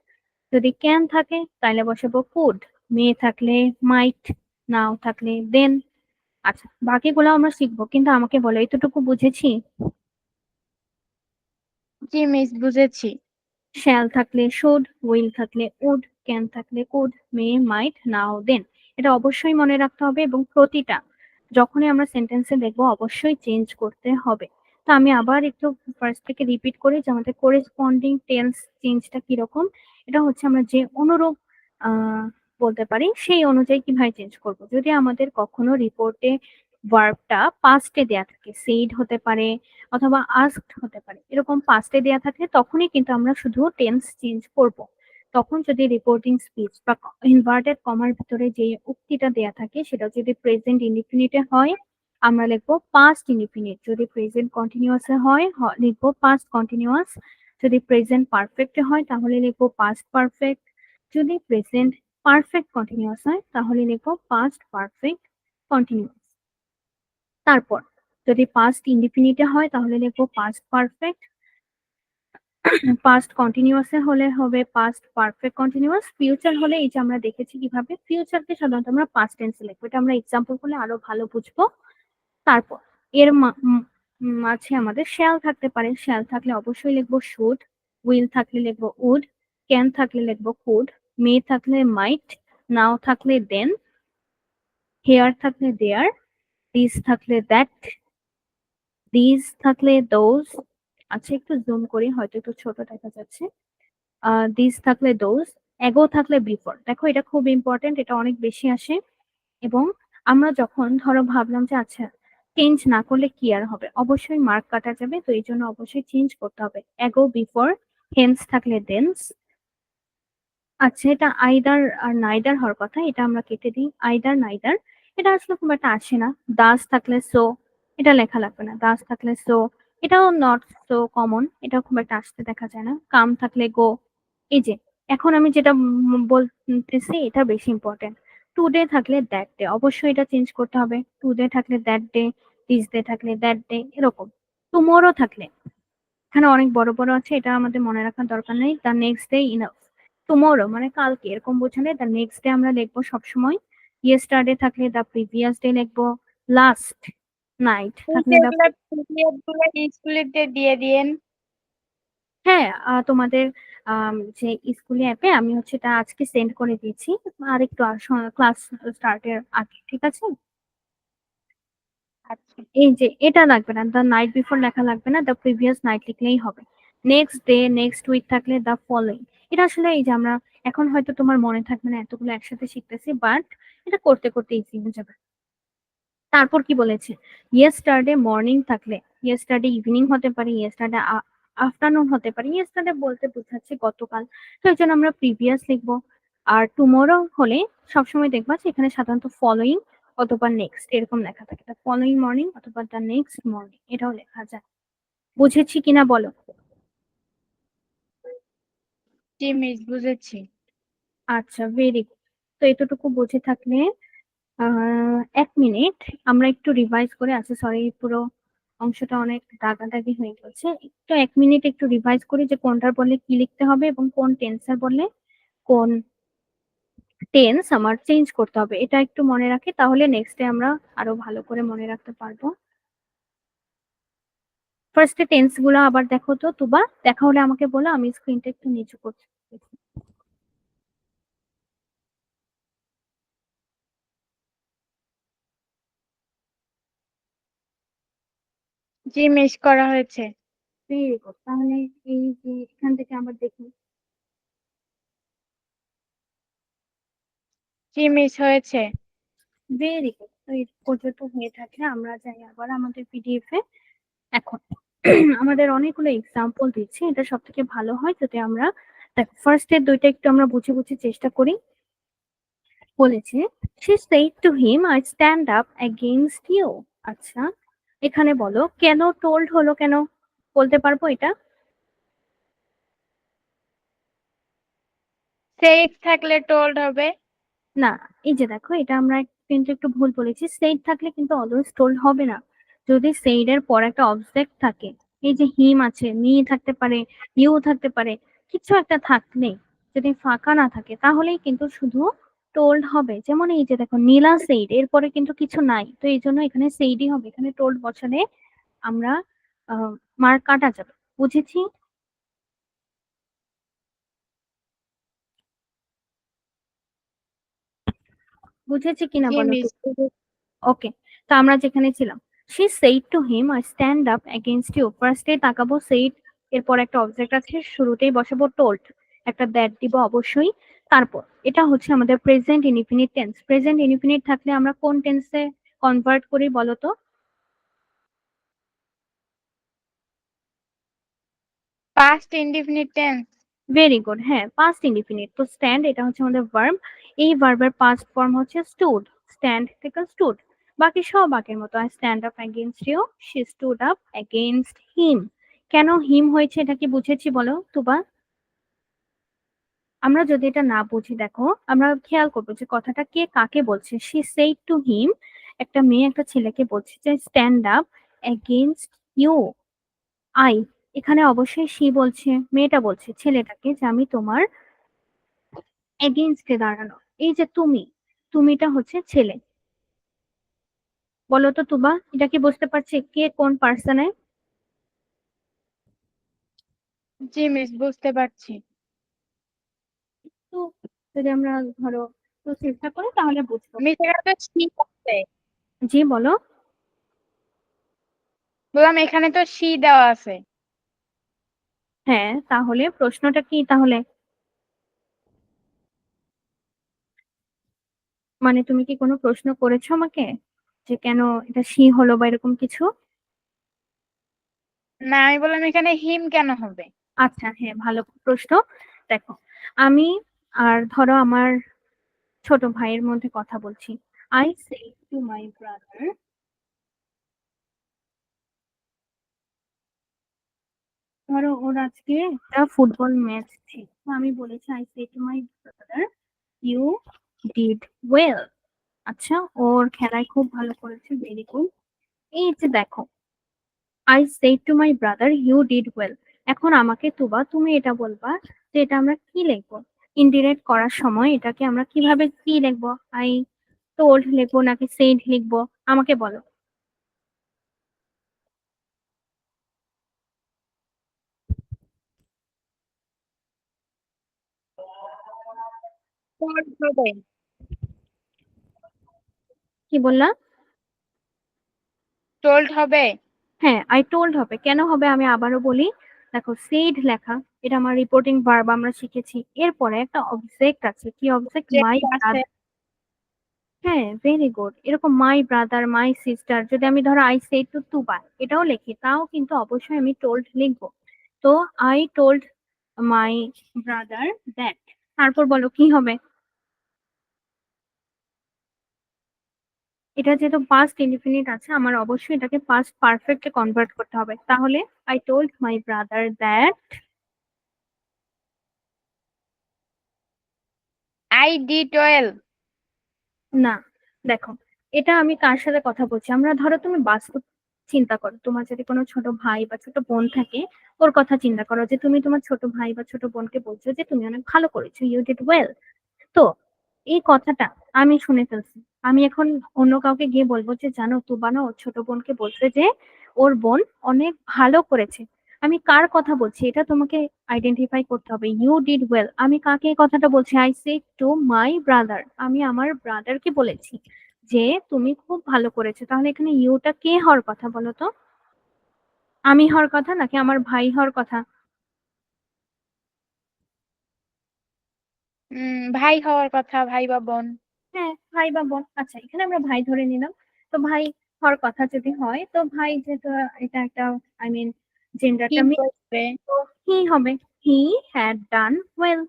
যদি ক্যান থাকে তাহলে বসাবো কুড, মে থাকলে মাইট, নাও থাকলে দেন। আচ্ছা, বাকিগুলো আমরা শিখবো, কিন্তু আমাকে বলো এতটুকু বুঝেছি? জি মিস, বুঝেছি। শ্যাল থাকলে শুড, উইল থাকলে উড, ক্যান থাকলে কুড, মে মাইট নাও দেন। এটা অবশ্যই মনে রাখতে হবে, এবং প্রতিটা যখনই আমরা সেন্টেন্সে দেখবো অবশ্যই চেঞ্জ করতে হবে। তো আমি আবার একটু ফার্স্ট থেকে রিপিট করি যে আমাদের করেসপন্ডিং টেন্স চেঞ্জটা কিরকম। এটা হচ্ছে আমরা যে অনুরূপ আহ বলতে পারি সেই অনুযায়ী কিভাবে চেঞ্জ করব। যদি আমাদের কখনো রিপোর্টে ভার্বটা পাস্টে দেয়া থাকে, সেইড হতে পারে অথবা আস্কড হতে পারে, এরকম পাস্টে দেয়া থাকে, তখনই কিন্তু আমরা শুধু টেন্স চেঞ্জ করব। তখন যদি রিপোর্টিং স্পিচ বা ইনভার্টেড কমার ভিতরে যে উক্তিটা দেয়া থাকে সেটা যদি প্রেজেন্ট ইনডিফিনিটে হয় আমরা লিখবো পাস্ট ইনডিফিনিট, যদি প্রেজেন্ট কন্টিনিউয়াস হয় লিখবো পাস্ট কন্টিনিউয়াস, যদি প্রেজেন্ট পারফেক্টে হয় তাহলে লিখবো পাস্ট পারফেক্ট, যদি প্রেজেন্ট পারফেক্ট কন্টিনিউয়াস হয় তাহলে লিখবো পাস্ট পারফেক্ট কন্টিনিউয়াস। তারপর যদি পাস্ট ইনডিফিনিটে হয় তাহলে লিখবো পাস্ট পারফেক্ট, পাস্ট কন্টিনিউয়াসে হলে হবে পাস্ট পারফেক্ট কন্টিনিউয়াস, ফিউচার হলে এই যে আমরা দেখেছি কিভাবে ফিউচারকে সাধারণত আমরা পাস্ট টেন্সে লিখবো, এটা আমরা এক্সাম্পল করলে আরো ভালো বুঝবো। তারপর এর মাঝে আমাদের শ্যাল থাকতে পারে, শ্যাল থাকলে অবশ্যই লিখবো শুড, উইল থাকলে লিখবো উড, ক্যান থাকলে লিখবো কুড, মে থাকলে মাইট, নাও থাকলে দেন, হেয়ার থাকলে দেয়ার, দিস থাকলে দ্যাট, দিস থাকলে দোজ। আচ্ছা একটু জুম করি, হয়তো একটু ছোট দেখা যাচ্ছে। দিস থাকলে দোজ, এগো থাকলে বিফোর। দেখো এটা খুব ইম্পর্টেন্ট, এটা অনেক বেশি আসে। এবং আমরা যখন ধরো ভাবলাম যে আচ্ছা চেঞ্জ না করলে কি আর হবে, অবশ্যই মার্ক কাটা যাবে, তো এই জন্য অবশ্যই চেঞ্জ করতে হবে। এগো বিফোর, হেন্স থাকলে দেন্স। আচ্ছা এটা আইদার আর নাইদার হওয়ার কথা, এটা আমরা কেটে দিই, আইদার নাইদার, এটা আসলে খুব একটা আসে না। দাস থাকলে সো, এটা লেখা লাগবে না, দাস থাকলে সো, এটাও নট সো কমন, এটাও খুব একটা আসতে দেখা যায় না। কাম থাকলে গো। এই যে এখন আমি যেটা বলতেছি এটা বেশি ইম্পর্টেন্ট। টুডে থাকলে দ্যাট ডে, অবশ্যই এটা চেঞ্জ করতে হবে। টুডে থাকলে দ্যাট ডে, দিস ডে থাকলে দ্যাট ডে, এরকম। টুমোরো থাকলে, এখানে অনেক বড় বড় আছে, এটা আমাদের মনে রাখার দরকার নেই। The next day enough. Tomorrow মানে কালকে, এরকম বোঝালে দ্য নেক্সট ডে আমরা লিখবো সবসময়। ইয়েস্টারডে থাকলে দ্য প্রিভিয়াস ডে লিখবো। লাস্ট নাইট থাকলে দ্য, এগুলা পিডিএফ গুলো স্কুলেতে দিয়ে দিয়েন। হ্যাঁ, তোমাদের যে স্কুলে অ্যাপে আমি হচ্ছে এটা আজকে সেন্ড করে দিয়েছি। আর একটু ক্লাস স্টার্টের আগে, ঠিক আছে? আচ্ছা। এই যে এটা লাগবে না, দ্য নাইট বিফোর লেখা লাগবে না, দ্য প্রিভিয়াস নাইট লিখলেই হবে। নেক্সট ডে, নেক্সট উইক থাকলে দ্য ফলোইং। এটা আসলে এই যে আমরা এখন হয়তো তোমার মনে থাকবে না, এতগুলো একসাথে শিখতেছি, বাট এটা করতে করতে ইজি হয়ে যাবে। তারপর কি বলেছে? ইয়েস্টারডে মর্নিং থাকলে ইয়েস্টারডে ইভিনিং হতে পারে, ইয়েস্টারডে আফটারনুন হতে পারে। ইয়েস্টারডে বলতে বোঝাচ্ছে গতকাল, তো এই জন্য আমরা প্রিভিয়াস লিখবো। আর টুমোরো হলে সবসময় দেখবা যে এখানে সাধারণত ফলোইং অথবা নেক্সট এরকম লেখা থাকে, ফলোইং মর্নিং অথবা দ্য নেক্সট মর্নিং এটাও লেখা যায়। বুঝেছি কিনা বলো? জি মিস, বুঝেছি। আচ্ছা, ভেরি গুড। তো এতটুকু বুঝে থাকলে 1 মিনিট আমরা একটু রিভাইজ করে, আচ্ছা সরি, পুরো অংশটা অনেক দাগাদাগি হয়ে গেছে। একটু 1 মিনিট একটু রিভাইজ করি যে কোনটার বললে কি লিখতে হবে এবং কোন টেন্সের বললে কোন টেন্স আমার চেঞ্জ করতে হবে, এটা একটু মনে রাখি, তাহলে নেক্সট ডে আমরা আরো ভালো করে মনে রাখতে পারবো। ফার্স্টে টেন্স গুলো আবার দেখো তো তুবা, দেখা হলে আমাকে বলো, আমি স্ক্রিনটা একটু নিচু করছি। জি মিস, করা হয়েছে। ভেরি গুড, তাহলে এই যে এখান থেকে আবার দেখি। জি মিস, হয়েছে। ভেরি গুড, তো এই পর্যন্ত হয়ে থাকলে আমরা যাই আবার আমাদের পিডিএফ এ। এখন আমাদের অনেকগুলো এক্সাম্পল দিচ্ছি, এটা সব থেকে ভালো হয় যদি আমরা দেখো ফার্স্ট এর দুইটা একটু আমরা বুঝে বুঝে চেষ্টা করি। বলেছে she said to him I stand up against you। আচ্ছা, এখানে বলো কেন টোল্ড হলো, কেন বলতে পারবো এটা? সেফ থাকলে টোল্ড হবে। না, এই যে দেখো এটা আমরা কিন্তু একটু ভুল বলেছি, সেইড থাকলে কিন্তু অলওয়েজ টোল্ড হবে না। যদি সেইড এর পর একটা অবজেক্ট থাকে, এই যে হিম আছে, মি থাকতে পারে, ইউ থাকতে পারে, কিছু একটা থাকলে, যদি ফাঁকা না থাকে তাহলেই কিন্তু শুধু টোল্ড হবে। যেমন এই যে দেখো নীলা সেইড, এরপরে কিন্তু কিছু নাই, তো এই জন্য এখানে সেইডই হবে। এখানে টোল্ড বসালে আমরা মার্ক কাটা যাবে। বুঝেছি? বুঝেছি কিনা জি বলো তো? মিস। ওকে, তো আমরা যেখানে ছিলাম, she said to him I stand up against you। ফার্স্টে তাকাবো said, এরপর একটা অবজেক্ট আছে, শুরুতেই বসাবো told, একটা দ্যাট দিব অবশ্যই। তারপর এটা হচ্ছে আমাদের present indefinite tense. Present indefinite থাকলে আমরা কোন টেন্সে কনভার্ট করি বলো তো? Past indefinite tense. Very good, হ্যাঁ, পাস্ট ইনডিফিনিট। তো স্ট্যান্ড এটা হচ্ছে আমাদের ভার্ব, এই ভার্বের পাস্ট ফর্ম হচ্ছে স্টুড। স্ট্যান্ড থেকে স্টুড, বাকি সব আগের মতো। I stand up against you, she stood up against him. কেন হিম হয়েছে এটা কি বুঝেছি বলো তুবা? আমরা যদি এটা না বুঝি, দেখো আমরা খেয়াল করবো যে কথাটা কে কাকে বলছে। শি সেইড টু হিম, একটা মেয়ে একটা ছেলেকে বলছে যে stand up against you. I, এখানে অবশ্যই শি বলছে, মেয়েটা বলছে ছেলেটাকে যে আমি তোমার এগেইনস্টে দাঁড়ানো। এই যে তুমি, তুমিটা হচ্ছে ছেলে। বলো তো তুবা, এটা কি বুঝতে পারছি কে কোন পার্সনে? জি মিস, বুঝতে পারছি। তো যদি আমরা ধরো তো চেষ্টা করি তাহলে বুঝবো। মিস, এখানে তো শি আছে। জি বলো। বললাম এখানে তো শি দেওয়া আছে। হ্যাঁ, তাহলে প্রশ্নটা কি তাহলে? মানে তুমি কি কোনো প্রশ্ন করেছো আমাকে যে কেন এটা সি হলো বা এরকম কিছু? না, আমি বললাম এখানে হিম কেন হবে। আচ্ছা, হ্যাঁ, ভালো প্রশ্ন। দেখো, আমি আর ধরো আমার ছোট ভাইয়ের মধ্যে কথা বলছি। I say to my brother ধরো ওর আজকে একটা ফুটবল ম্যাচ ছিল, তো আমি বলেছি I say to my brother you did well. আচ্ছা, ওর খেলায় খুব ভালো করেছে, ভেরি গুড। এই যে দেখো, I said to my brother you did well. এখন আমাকে তুবা তুমি এটা বলবা যে এটা আমরা কি লিখবো। ইনডিরেক্ট করার সময় এটাকে আমরা কিভাবে কি লিখবো? আই টোল্ড লিখবো নাকি সেড লিখবো? আমাকে বলো। টোল্ড হবে। কি বললা? টোল্ড হবে। হ্যাঁ, আই টোল্ড হবে। কেন হবে আমি আবারও বলি। দেখো, সেড লেখা, এটা আমার রিপোর্টিং ভার্ব আমরা শিখেছি। এরপরে একটা অবজেক্ট আছে, কি অবজেক্ট? যে মাই আছে। ব্রাদার। হ্যাঁ, ভেরি গুড। এরকম মাই ব্রাদার, মাই সিস্টার, যদি আমি ধরো আই সেড টু তুবা এটাও লিখি, তাও কিন্তু অবশ্যই আমি টোল্ড লিখবো। তো I told my brother that. তারপর বলো কি হবে। এটা যেহেতু পাস্ট ইনডিফিনিট আছে, আমার অবশ্যই এটাকে পাস্ট পারফেক্টে কনভার্ট করতে হবে। তাহলে I told my brother that. I did well. না, দেখো, এটা আমি কার সাথে কথা বলছি। আমরা ধরো তুমি বাস্তব চিন্তা করো, তোমার যদি কোনো ছোট ভাই বা ছোট বোন থাকে, ওর কথা চিন্তা করো যে তুমি তোমার ছোট ভাই বা ছোট বোনকে বলছো যে তুমি অনেক ভালো করেছো, ইউ ডিড ওয়েল। তো এই কথাটা আমি শুনে ফেলছি। আমি এখন অন্য কাউকে গিয়ে বলবো যে জানো তুবানো ওর ছোট বোনকে বলছে যে ওর বোন অনেক ভালো করেছে। আমি কার কথা বলছি এটা তোমাকে আইডেন্টিফাই করতে হবে। ইউ ডিড ওয়েল, আমি কাকে এই কথাটা বলছি? I say to my brother, আমি আমার ব্রাদারকে বলেছি যে তুমি খুব ভালো করেছো। তাহলে এখানে ইউটা কে হওয়ার কথা বলো তো? আমি হওয়ার কথা নাকি আমার ভাই হওয়ার কথা? ভাই হওয়ার কথা, ভাই বা বোন। হ্যাঁ, ভাই বা বোন। আচ্ছা, এখানে আমরা ভাই ধরে নিলাম। তো ভাই হওয়ার কথা যদি হয়, তো ভাই যেহেতু এটা একটা, আই মিন কি জেন্ডারটা মেয়ে, করবে? তো হি হবে। He had done well.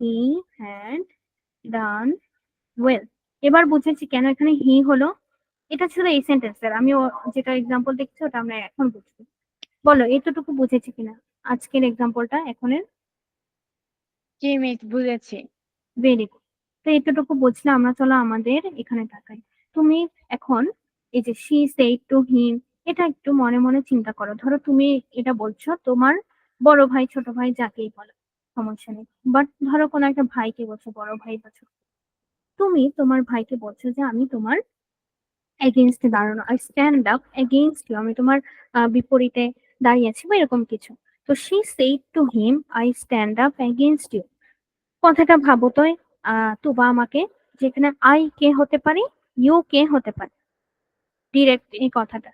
He had done well. এবার বুঝেছি কেন এখানে হি হলো। এটা ছিল এই সেন্টেন্সের, আমি যেটা এক্সাম্পল দেখছি ওটা আমরা এখন বুঝবো। বলো এতটুকু বুঝেছি কিনা আজকের এক্সাম্পলটা এখনের? কি মিস, বুঝেছি। Very good. তো এতটুকু বুঝলে আমরা চলো আমাদের এখানে তাকাই। তুমি এখন এই যে শি সেড টু হিম, এটা একটু মনে মনে চিন্তা করো। ধরো তুমি এটা বলছো তোমার বড় ভাই ছোট ভাই যাকেই বলো, সমস্যা নেই। বাট ধরো কোনো একটা ভাইকে বলছো, বড় ভাই বা ছোট, তুমি তোমার ভাইকে বলছো যে আমি তোমার এগেইনস্টে দাঁড়ানো, I stand up against you, আমি তোমার বিপরীতে দাঁড়িয়েছি বা এরকম কিছু। তো she said to him I stand up against you. কথাটা ভাবো তো, তুবা আমাকে, যেখানে আই কে হতে পারে, ইউ কে হতে পারে, ডিরেক্ট এই কথাটা।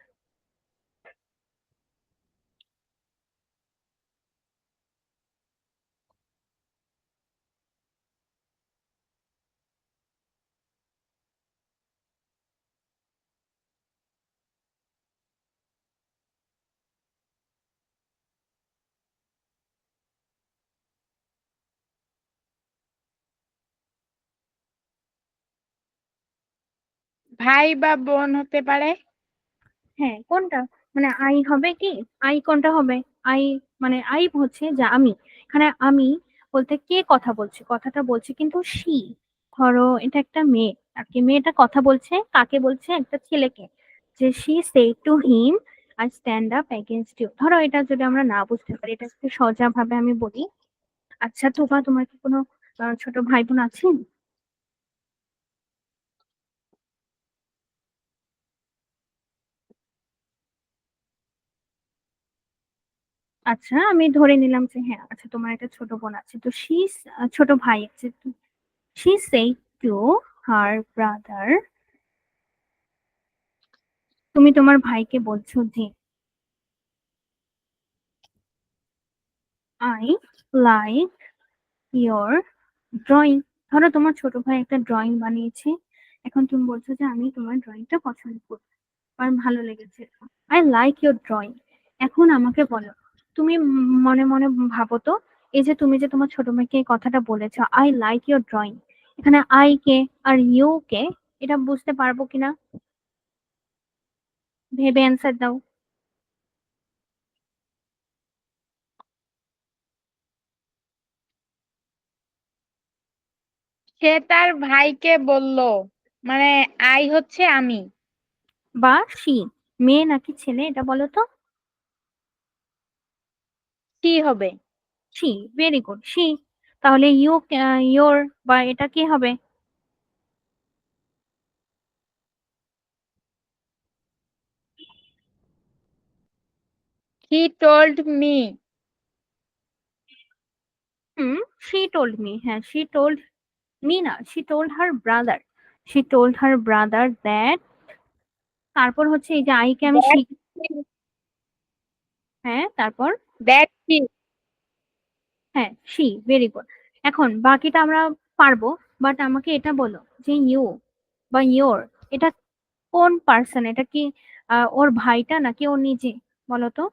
ভাই বা বোন হতে পারে। হ্যাঁ, কোনটা? মানে আই হবে কি? আই কোনটা হবে? আই মানে আই হচ্ছে যে আমি। এখানে আমি বলতে কে কথা বলছে? কথাটা বলছে কিন্তু সি। ধরো এটা একটা মেয়ে আর কি, মেয়েটা কথা বলছে কাকে বলছে? একটা ছেলেকে। যে she said to him I stand up against you. ধরো এটা যদি আমরা না বুঝতে পারি, এটা একটু সোজা ভাবে আমি বলি। আচ্ছা তোবা, তোমার কি কোনো ছোট ভাই বোন আছে? আচ্ছা, আমি ধরে নিলাম যে হ্যাঁ, আচ্ছা তোমার একটা ছোট বোন আছে, তো ছোট ভাই আছে। She said to her brother, তুমি তোমার ভাইকে বলছো যে আই লাইক ইয়োর ড্রয়িং। ধরো তোমার ছোট ভাই একটা ড্রয়িং বানিয়েছে, এখন তুমি বলছো যে আমি তোমার ড্রয়িংটা পছন্দ করি, আমার ভালো লেগেছে, আই লাইক ইয়োর ড্রয়িং। এখন আমাকে বলো, তুমি মনে মনে ভাবো তো, এই যে তুমি যে তোমার ছোট ভাইকে এই কথাটা বলেছো আই লাইক ইয়োর ড্রয়িং, এখানে আই কে আর ইউ কে, এটা বুঝতে পারবো কিনা? ভেবে অ্যান্সার দাও। সে তার ভাইকে বলল, মানে আই হচ্ছে আমি। বা শি, মেয়ে নাকি ছেলে এটা বলো তো। কি হবে? She, very good, she. তাহলে ইউ, ইয়োর বা এটা কি হবে? হি told me. Hmm, she told me, হ্যাঁ শি টোল্ড মি না, she told her brother. She told her brother that. তারপর হচ্ছে এই যে আইকে আমি শি, দ্যাট হ্যাঁ তারপর, দ্যাট হি। হ্যাঁ শি, ভেরি গুড। এখন বাকিটা আমরা পারবো, বাট আমাকে এটা বলো যে ইউ বা ইয়োর এটা কোন পার্সন, এটা কি ওর ভাইটা নাকি ও নিজে, বলো তো।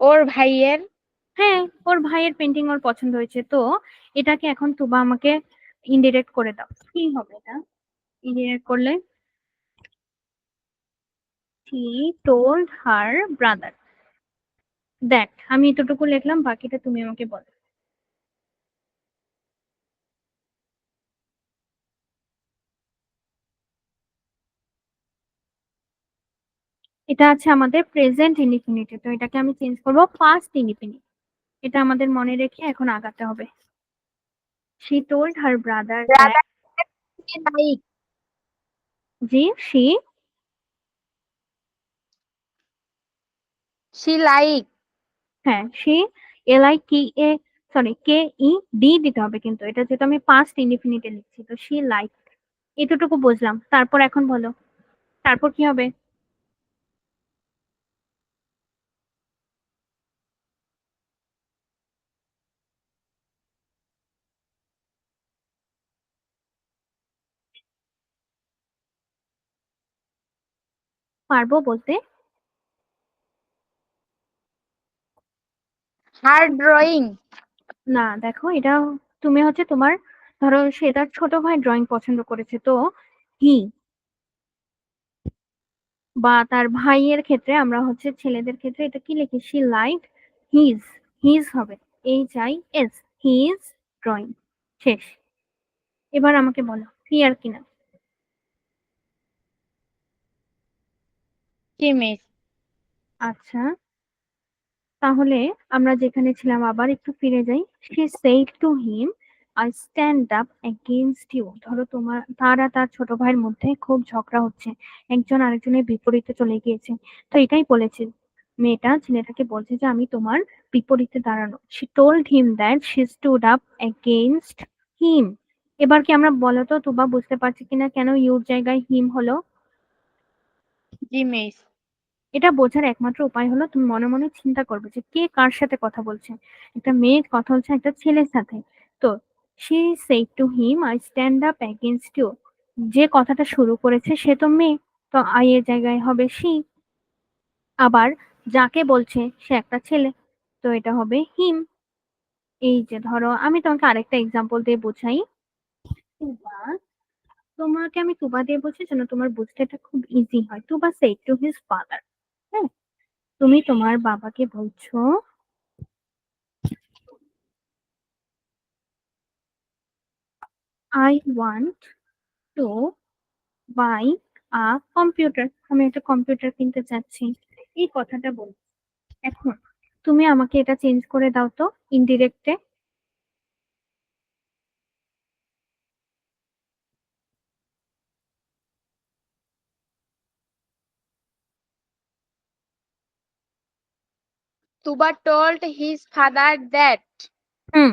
ওর ভাইয়ের। হ্যাঁ, ওর ভাইয়ের পেন্টিং ওর পছন্দ হয়েছে তো, এটাকে এখন তুবা আমাকে ইনডিরেক্ট করে দাও, কি হবে এটা ইনডিরেক্ট করলে? He told her brother. দেখ আমি এতটুকু লিখলাম, বাকিটা তুমি আমাকে বলো। এটা আছে আমাদের প্রেজেন্ট ইনডিফিনিটে, তো এটাকে আমি চেঞ্জ করবো পাস্ট ইনডিফিনিট। এটা আমাদের মনে রেখে এখন আগাতে হবে। She told her brother that. Brother like. G, she, she like. হ্যাঁ শি, এল আই কি এ, সরি কে ই ডি দিতে হবে, কিন্তু এটা যেহেতু আমি পাস্ট ইনডিফিনিটে লিখছি, তো শি লাইক। এতটুকু বুঝলাম, তারপর এখন বলো, তারপর কি হবে? পারবো বলতে? হার ড্রয়িং। না দেখো, এটা তুমি হচ্ছে তোমার, ধরো সে তার ছোট ভাই ড্রয়িং পছন্দ করেছে, তো হি, বা তার ভাইয়ের ক্ষেত্রে আমরা হচ্ছে ছেলেদের ক্ষেত্রে এটা কি লিখি, শি লাইক হিজ, হিজ হবে H I S, his drawing. শেষ। এবার আমাকে বলো ক্লিয়ার কিনা। কি মিস? আচ্ছা, তাহলে আমরা যেখানে ছিলাম আবার একটু ফিরে যাই। she said to him, I stand up against you। ধরো তোমার, তার আর তার ছোট ভাইয়ের মধ্যে খুব ঝগড়া হচ্ছে, একজন আরেকজনের বিপরীতে চলে গিয়েছে। তো এটাই বলেছে মেয়েটা, ছেলেটাকে বলছে যে আমি তোমার বিপরীতে দাঁড়ানো। she told him that she stood up against him। এবার কি আমরা, বলো তো তুবা বুঝতে পারছি কিনা কেন ইউর জায়গায় হিম হলো? জি মিস। এটা বোঝার একমাত্র উপায় হলো তুমি মনে মনে চিন্তা করবে যে কে কার সাথে কথা বলছে। একটা মেয়ে কথা বলছে একটা ছেলের সাথে। তো she said to him, I stand up against you। যে কথাটা শুরু করেছে সে তো মেয়ে, তো আই এর জায়গায় হবে she। আবার যাকে বলছে সে একটা ছেলে, তো এটা হবে him। এই যে ধরো আমি তোমাকে আরেকটা এক্সাম্পল দিয়ে বোঝাই। তুবা, তোমাকে আমি তুবা দিয়ে বলছি যেন তোমার বুঝতে এটা খুব ইজি হয়। তুবা said to his father। হ্যাঁ, তুমি তোমার বাবাকে বলছো, I want to buy a computer। আমি একটা কম্পিউটার কিনতে চাচ্ছি, এই কথাটা বল। এখন তুমি আমাকে এটা চেঞ্জ করে দাও তো ইনডিরেক্টে। Tuba told his father that. Hmm,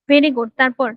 very good, তারপর?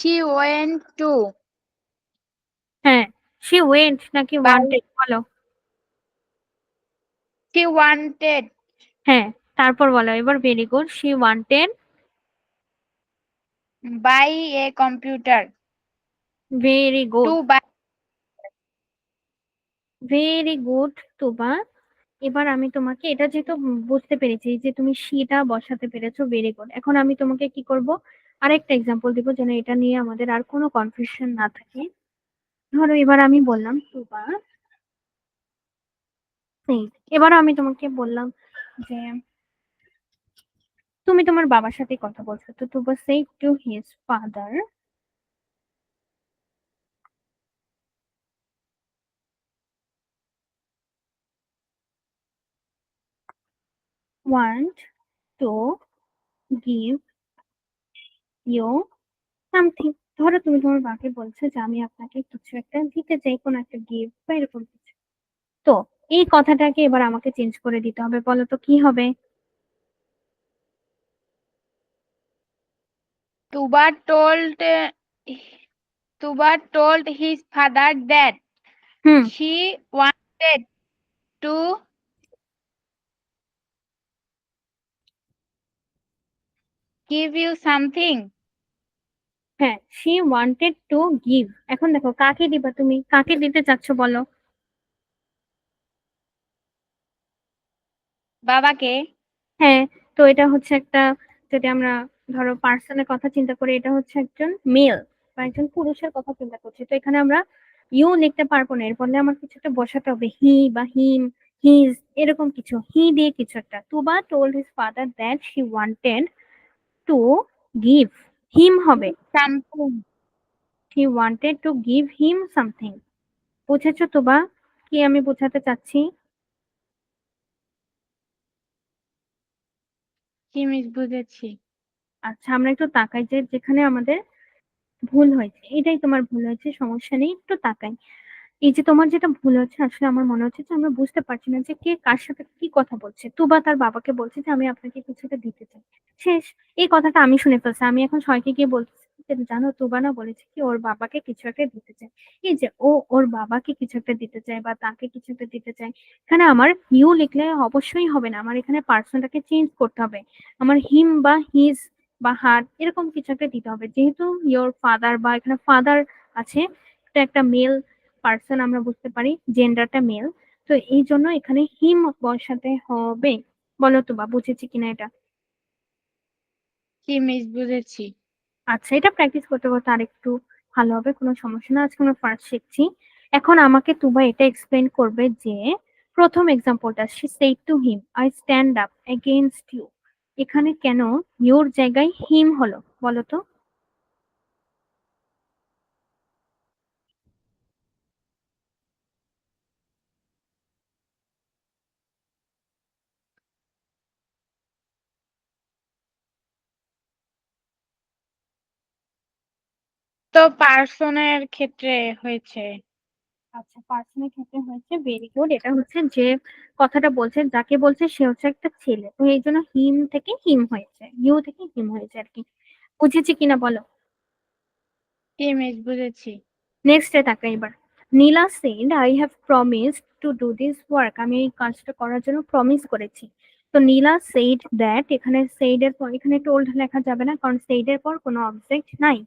she went to হ্যাঁ, she went নাকি by wanted বলো? she wanted হ্যাঁ, তারপর বলো এবার very good. she wanted buy a computer very good, to buy very good Tuba. এবার আমি তোমাকে এটা যেহেতু বুঝতে পেরেছি যে তুমি সেটা বসাতে পেরেছো, ভেরি গুড। এখন আমি তোমাকে কি করব, আরেকটা এক্সাম্পল দিব যেন এটা নিয়ে আমাদের আর কোনো কনফিউশন না থাকে। ধরো এবার আমি বললাম তুবা said, এবারও আমি তোমাকে বললাম যে তুমি তোমার বাবার সাথে কথা বলছো, তো তুবা said to his father want to give you something. ধরো তুমি তোমার বাবাকে বলছো যে আমি আপনাকে কিছু একটা দিতে চাই, কোন একটা গিফট বা এরকম কিছু। তো এই কথাটাকে এবার আমাকে চেঞ্জ করে দিতে হবে, বলো তো কি হবে? Tuba told Tuba told his father that hmm, she wanted to give you something. হ্যাঁ, she wanted to give। এখন দেখো কাকে দিবা, তুমি কাকে দিতে চাচ্ছ বলো? বাবাকে। হ্যাঁ, তো এটা হচ্ছে একটা, যদি আমরা ধরো পার্সনের কথা চিন্তা করি, এটা হচ্ছে একজন মেল বা একজন পুরুষের কথা চিন্তা করছি, তো এখানে আমরা ইউ লিখতে পারবো না, এর বদলে আমার কিছু একটা বসাতে হবে, হি বা হিম, হিজ, এরকম কিছু, হি দিয়ে কিছু একটা। Tuba told his father that she wanted to give him হবে, Something. She wanted to give him something. বুঝেছো তুবা কি আমি বোঝাতে চাচ্ছি? কি মিস বুঝেছি। আচ্ছা, আমরা একটু তাকাই যে যেখানে আমাদের ভুল হয়েছে, এটাই তোমার ভুল হয়েছে, সমস্যা নেই, একটু তাকাই। এই যে তোমার যেটা ভুল হচ্ছে, আসলে আমার মনে হচ্ছে যে আমরা বুঝতে পারছি না যে কে কার সাথে কি কথা বলছে। তুবা তার বাবাকে বলছে যে আমি আপনাকে কিছু একটা দিতে চাই, শেষ। এই কথাটা আমি শুনে ফেলছি, আমি এখন সবাইকে গিয়ে বলতেছি যে জানো তুবা না বলেছে কি ওর বাবাকে কিছু একটা দিতে চায়। এই যে ও ওর বাবাকে কিছু একটা দিতে চায় বা তাকে কিছু একটা দিতে চায়, এখানে আমার ইউ লিখলে অবশ্যই হবে না, আমার এখানে পার্সনটাকে চেঞ্জ করতে হবে। আমার হিম বা হিজ বা হার এরকম কিছু একটা দিতে হবে, যেহেতু ইয়োর ফাদার বা এখানে ফাদার আছে, এটা একটা মেল পার্সন, আমরা বুঝতে পারি জেন্ডারটা মেল, তো এই জন্য এখানে হিম বসাতে হবে। বলো তো বা বুঝেছি কিনা এটা? কি মিস বুঝেছি। আচ্ছা, এটা প্র্যাকটিস করতে করতে আরেকটু ভালো হবে, কোনো সমস্যা না, আজকে আমরা ফার্স্ট শিখছি। এখন আমাকে তুবা এটা এক্সপ্লেন করবে যে প্রথম এক্সাম্পলটা, she said to him I stand up against you, এখানে কেন ইউর জায়গায় হিম হলো বলো তো? তো পার্সনের ক্ষেত্রে হয়েছে। আচ্ছা, পার্সনের ক্ষেত্রে হয়েছে, ভেরি গুড। এটা হচ্ছে যে কথাটা বলছে, যাকে বলছে সে হচ্ছে একটা ছেলে, তো এই জন্য হিম থেকে হিম হয়েছে, ইউ থেকে হিম হয়েছে আর কি। বুঝেছি কিনা বলো? কি মিস বুঝেছি। নেক্সট এ তাকাই এবার। Nila said I have promised to do this work, আমি এই কাজটা করার জন্য প্রমিস করেছি। তো নীলা সেইড দ্যাট, এখানে সেইড এর পর এখানে টোল্ড লেখা যাবে না, কারণ সেইড এর পর কোনো অবজেক্ট নাই।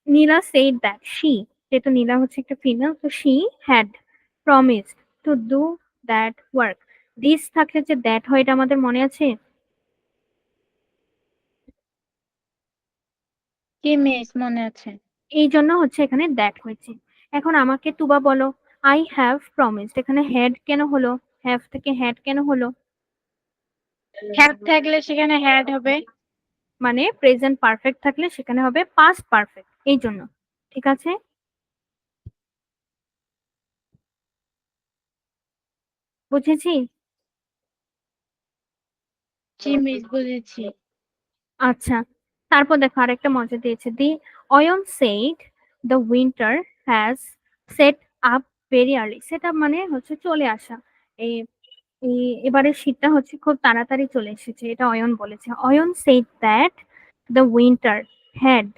নীলা সেইড দ্যাট শি, যেহেতু নীলা হচ্ছে একটা ফিমেল, তো she had promised to do that work. This থাকলে যে দ্যাট হয়, এটা আমাদের মনে আছে? কি মিস মনে আছে। এই জন্য হচ্ছে এখানে দ্যাট হয়েছে। এখন আমাকে তুবা বলো, আই হ্যাভ প্রমিসড, এখানে হ্যাড কেন হলো, হ্যাভ থেকে হ্যাড কেন হলো? হ্যাভ থাকলে সেখানে হ্যাড হবে। মানে প্রেজেন্ট পারফেক্ট থাকলে সেখানে হবে পাস্ট পারফেক্ট, এই জন্য। ঠিক আছে, বুঝেছি। কি মিস বুঝেছি। আচ্ছা, তারপর দেখো আরেকটা মজা দিয়েছে, the Ayan said the winter has set up very early. Set up মানে হচ্ছে চলে আসা, এই এবারে শীতটা হচ্ছে খুব তাড়াতাড়ি চলে এসেছে, এটা অয়ন বলেছে। Ayan said that the winter had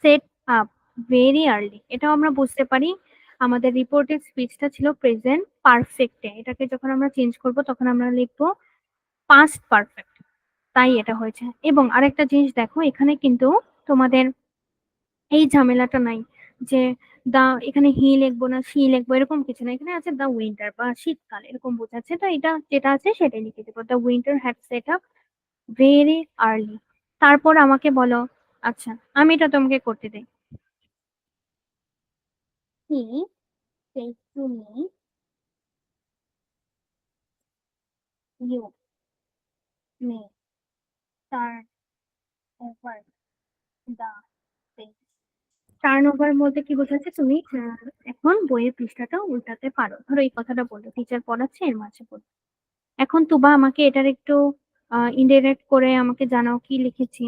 set up very early, এটাও আমরা বুঝতে পারি। আমাদের রিপোর্টেড স্পিচটা ছিল প্রেজেন্ট পারফেক্টে, এটাকে যখন আমরা চেঞ্জ করব তখন আমরা লিখবো পাস্ট পারফেক্ট, তাই এটা হয়েছে। এবং আরেকটা জিনিস দেখো, এখানে কিন্তু তোমাদের এই ঝামেলাটা নাই যে দা এখানে হি লিখবো না সি লিখবো, এরকম কিছু না। এখানে আছে দা উইন্টার বা শীতকাল, এরকম বোঝাচ্ছে। তো এটা যেটা আছে সেটাই লিখে দেবো, the winter had set up very early. তারপর আমাকে বলো, আচ্ছা আমি এটা তোমাকে করতে দেই। He said to me, you may turn over the page। Turn over বলতে কি বোঝাচ্ছে, তুমি এখন বইয়ের পৃষ্ঠাটা উল্টাতে পারো। ধরো এই কথাটা বললো, টিচার পড়াচ্ছে এর মাঝে বললো। এখন তুবা আমাকে এটার একটু ইনডিরেক্ট করে আমাকে জানাও কি লিখেছি।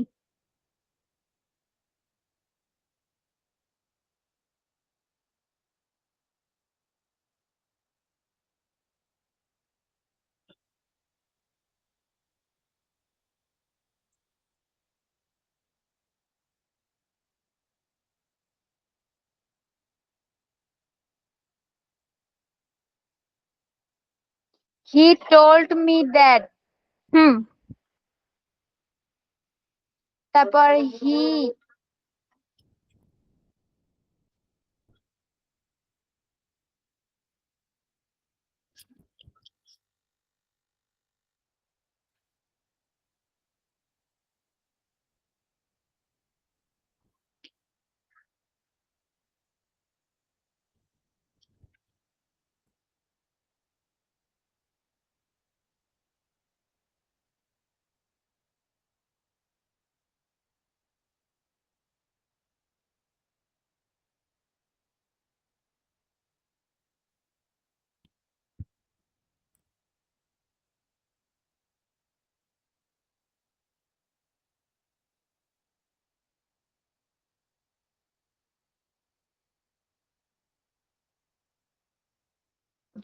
He told me that. হুম। তারপর he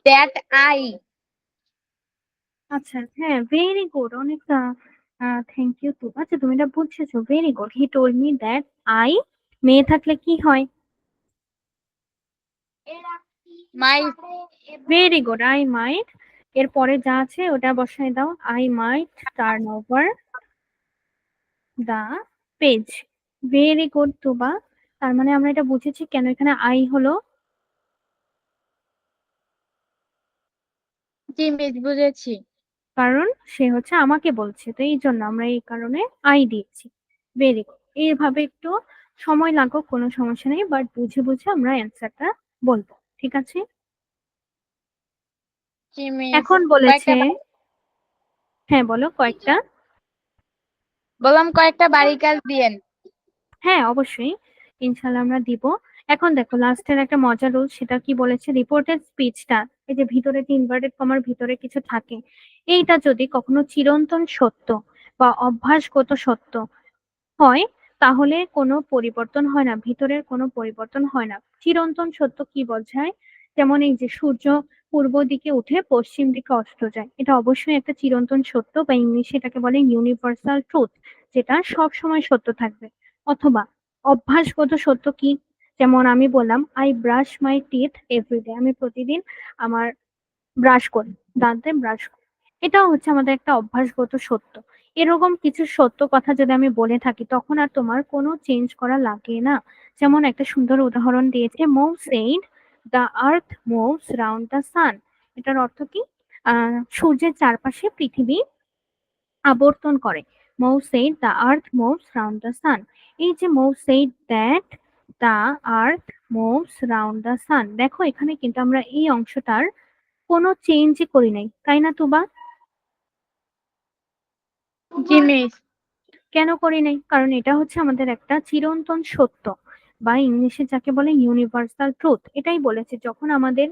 that I আচ্ছা হ্যাঁ, ভেরি গুড, অনেক থ্যাংক ইউ টু। আচ্ছা তুমি এটা বুঝেছো, very good. He told me that I, মেয়ে থাকলে কি হয়? might very good, I might. এরপরে যা আছে ওটা বসাই দাও, I might turn over the page. Very good Tuba. তার মানে আমরা এটা বুঝেছি কেন এখানে আই হলো, জি মিস বুঝেছি। কারণ সে হচ্ছে আমাকে বলছে, তো এই জন্য আমরা এই কারণে আই দিয়েছি। Very good. এইভাবে একটু সময় লাগুক কোনো সমস্যা নেই, বাট বুঝে বুঝে আমরা অ্যান্সারটা বলবো, ঠিক আছে? জি মিস। এখন কয়েকটা বলেছে, হ্যাঁ বলো কয়েকটা। বললাম কয়েকটা বাড়ি কাজ দিয়েন। হ্যাঁ অবশ্যই, ইনশাল্লাহ আমরা দিব। এখন দেখো লাস্টের একটা মজার রুল, সেটা কি বলেছে, রিপোর্টেড স্পিচটা, এই যে ভিতরে ইনভার্টেড কমার ভিতরে কিছু থাকে, এইটা যদি কখনো চিরন্তন সত্য বা অভ্যাসগত সত্য হয় তাহলে কোনো পরিবর্তন হয় না, ভিতরের কোনো পরিবর্তন হয় না। চিরন্তন সত্য কি বোঝায়? যেমন এই যে সূর্য পূর্ব দিকে উঠে পশ্চিম দিকে অস্ত যায়, এটা অবশ্যই একটা চিরন্তন সত্য, বা ইংলিশে এটাকে বলে ইউনিভার্সাল ট্রুথ, যেটা সব সময় সত্য থাকবে। অথবা অভ্যাসগত সত্য কি, যেমন আমি বললাম I brush my teeth everyday, আমি প্রতিদিন আমার ব্রাশ করি, দাঁতে ব্রাশ করি, এটাও হচ্ছে আমাদের একটা অভ্যাসগত সত্য। এরকম কিছু সত্য কথা যদি আমি বলে থাকি তখন আর তোমার কোনো চেঞ্জ করা লাগে না। যেমন একটা সুন্দর উদাহরণ দিয়েছে, Mou said the earth moves round the sun. এটার অর্থ কি? সূর্যের চারপাশে পৃথিবী আবর্তন করে। Mou said the earth moves round the sun. এই যে Mou said that the earth moves round the sun, দেখো এখানে কিন্তু আমরা এই অংশটার কোনো চেঞ্জই করি নাই, তাই না তুবা? জি মিস। কেন করি নাই? কারণ এটা হচ্ছে আমাদের একটা চিরন্তন সত্য, বা ইংলিশে যাকে বলে ইউনিভার্সাল ট্রুথ। এটাই বলেছে যখন আমাদের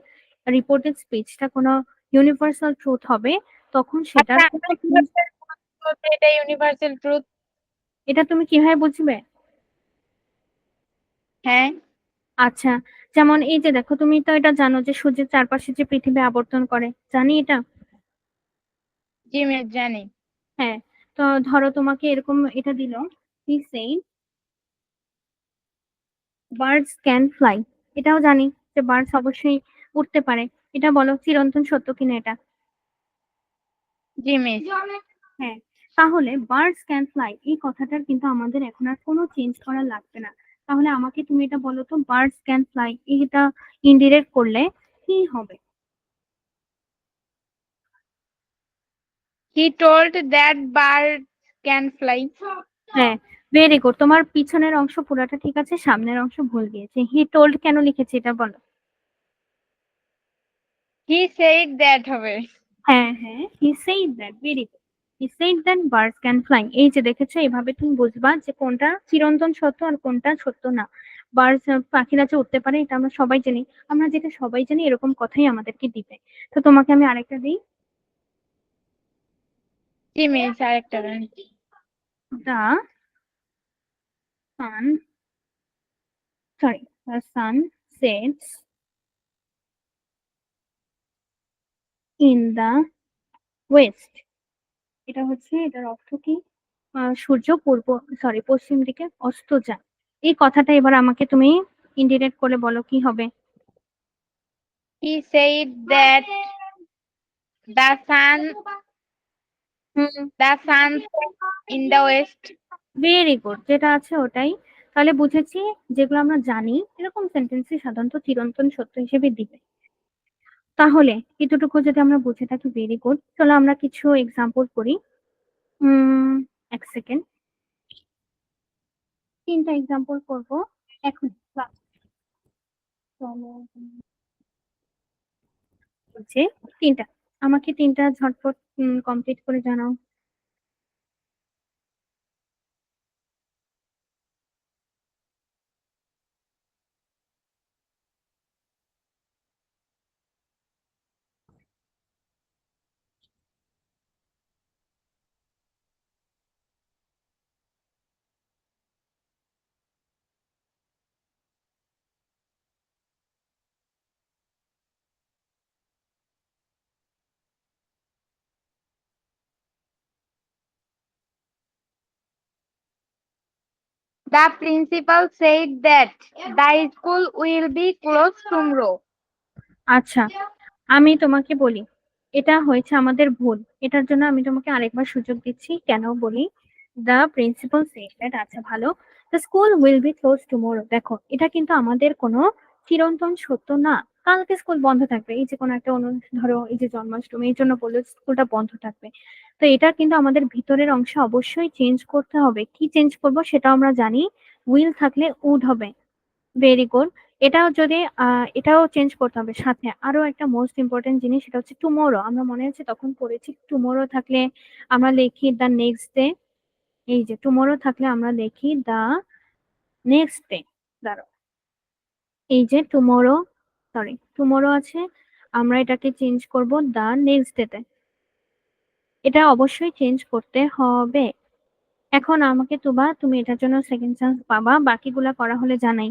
রিপোর্টেড স্পিচটা কোনো ইউনিভার্সাল ট্রুথ হবে তখন সেটার আচ্ছা কোনো আমরা কিভাবে বুঝবো যে এটা ইউনিভার্সাল ট্রুথ? এটা তুমি কিভাবে বুঝবে? হ্যাঁ। আচ্ছা, যেমন এই যে দেখো, তুমি তো এটা জানো যে সূর্যের চারপাশে যে পৃথিবী আবর্তন করে, জানি এটা। জি মিস জানি। হ্যাঁ, তো ধরো তোমাকে এরকম এটা দিল, he said birds can fly, এটাও জানি যে বার্ডস অবশ্যই উঠতে পারে। এটা বলো চিরন্তন সত্য কিনা এটা। জি মিস। হ্যাঁ, তাহলে বার্ডস ক্যান ফ্লাই এই কথাটার কিন্তু আমাদের এখন আর কোনো চেঞ্জ করা লাগবে না। তাহলে আমাকে তুমি এটা বলো তো, বার্ডস ক্যান ফ্লাই এটা ইনডিরেক্ট করলে কি হবে? He told that bird can fly. হ্যাঁ, ভেরি গুড। তোমার পিছনের অংশ পুরাটা ঠিক আছে, সামনের অংশ ভুল গিয়েছে। হি টোল্ড কেন লিখেছে এটা বলো। হি সেইড দ্যাট হবে। হ্যাঁ হ্যাঁ, হি said that, very good. He said that birds can fly. এই যে দেখেছো, এভাবে তুমি বুঝবা যে কোনটা চিরন্তন সত্য আর কোনটা সত্য না। বার্ডস, পাখিরা যে উঠতে পারে এটা আমরা সবাই জানি। আমরা যেটা সবাই জানি এরকম কথাই আমাদেরকে দিবে। তো তোমাকে আমি আরেকটা দিই। জি মিস, আরেকটা দেন। The sun, sorry, the sun sets in the west. এটা হচ্ছে, এটার অর্থ কি? সূর্য পূর্ব, সরি, পশ্চিম দিকে অস্ত যায়। এই কথাটা এবার আমাকে তুমি ইন্ডিরেক্ট করে বলো কি হবে। হি said that the sun hmm, the sun in the West. Very good, যেটা আছে ওটাই। তাহলে বুঝেছি, যেগুলো আমরা জানি এরকম সেন্টেন্সই সাধারণত চিরন্তন সত্য হিসেবে দিবে। তাহলে এতটুকু যদি আমরা বুঝে থাকি, ভেরি গুড। চলো আমরা কিছু এক্সাম্পল করি। উম এক সেকেন্ড, 3টা এক্সাম্পল করবো এখন। চলো, হচ্ছে 3টা। আমাকে 3টা ঝটপট কমপ্লিট করে জানাও। The principal said that the school will be closed tomorrow. আচ্ছা, আমি তোমাকে বলি, এটা হয়েছে আমাদের ভুল। এটার জন্য আমি তোমাকে আরেকবার সুযোগ দিচ্ছি, কেন বলি। দ্য প্রিন্সিপাল সেড দ্যাট, আচ্ছা ভালো। The school will be close tomorrow, দেখো এটা কিন্তু আমাদের কোনো চিরন্তন সত্য না। কালকে স্কুল বন্ধ থাকবে, এই যে কোনো একটা ধরো এই যে জন্মাষ্টমী, এই জন্য বললো স্কুলটা বন্ধ থাকবে। তো এটা কিন্তু আমাদের ভিতরের অংশে অবশ্যই চেঞ্জ করতে হবে। কি চেঞ্জ করব সেটা আমরা জানি। উইল থাকলে উড হবে। Very good. এটাও যদি এটাও চেঞ্জ করতে হবে। সাথে আরো একটা মোস্ট ইম্পর্টেন্ট জিনিস, সেটা হচ্ছে টুমোরো। আমরা মনে আছে তখন পড়েছি, টুমোরো থাকলে আমরা লিখি দ্য নেক্সট ডে। এই যে টুমোরো থাকলে আমরা লিখি দ্য নেক্সট ডে। দাঁড়াও, এই যে টুমোরো, সরি টুমোরো আছে, আমরা এটাকে চেঞ্জ করব দ্য নেক্সট ডেতে। এটা অবশ্যই চেঞ্জ করতে হবে। এখন আমাকে তুমি এটার জন্য সেকেন্ড চান্স পাবা, বাকিগুলা করা হলে জানাই।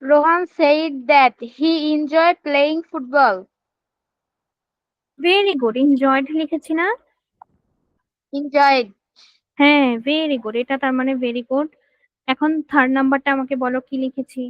Rohan said that he enjoyed playing football. Very good, enjoyed লিখেছি না? Enjoyed. হ্যাঁ, ভেরি গুড, এটা তার মানে ভেরি গুড। এখন থার্ড নাম্বারটা আমাকে বলো কি লিখেছি।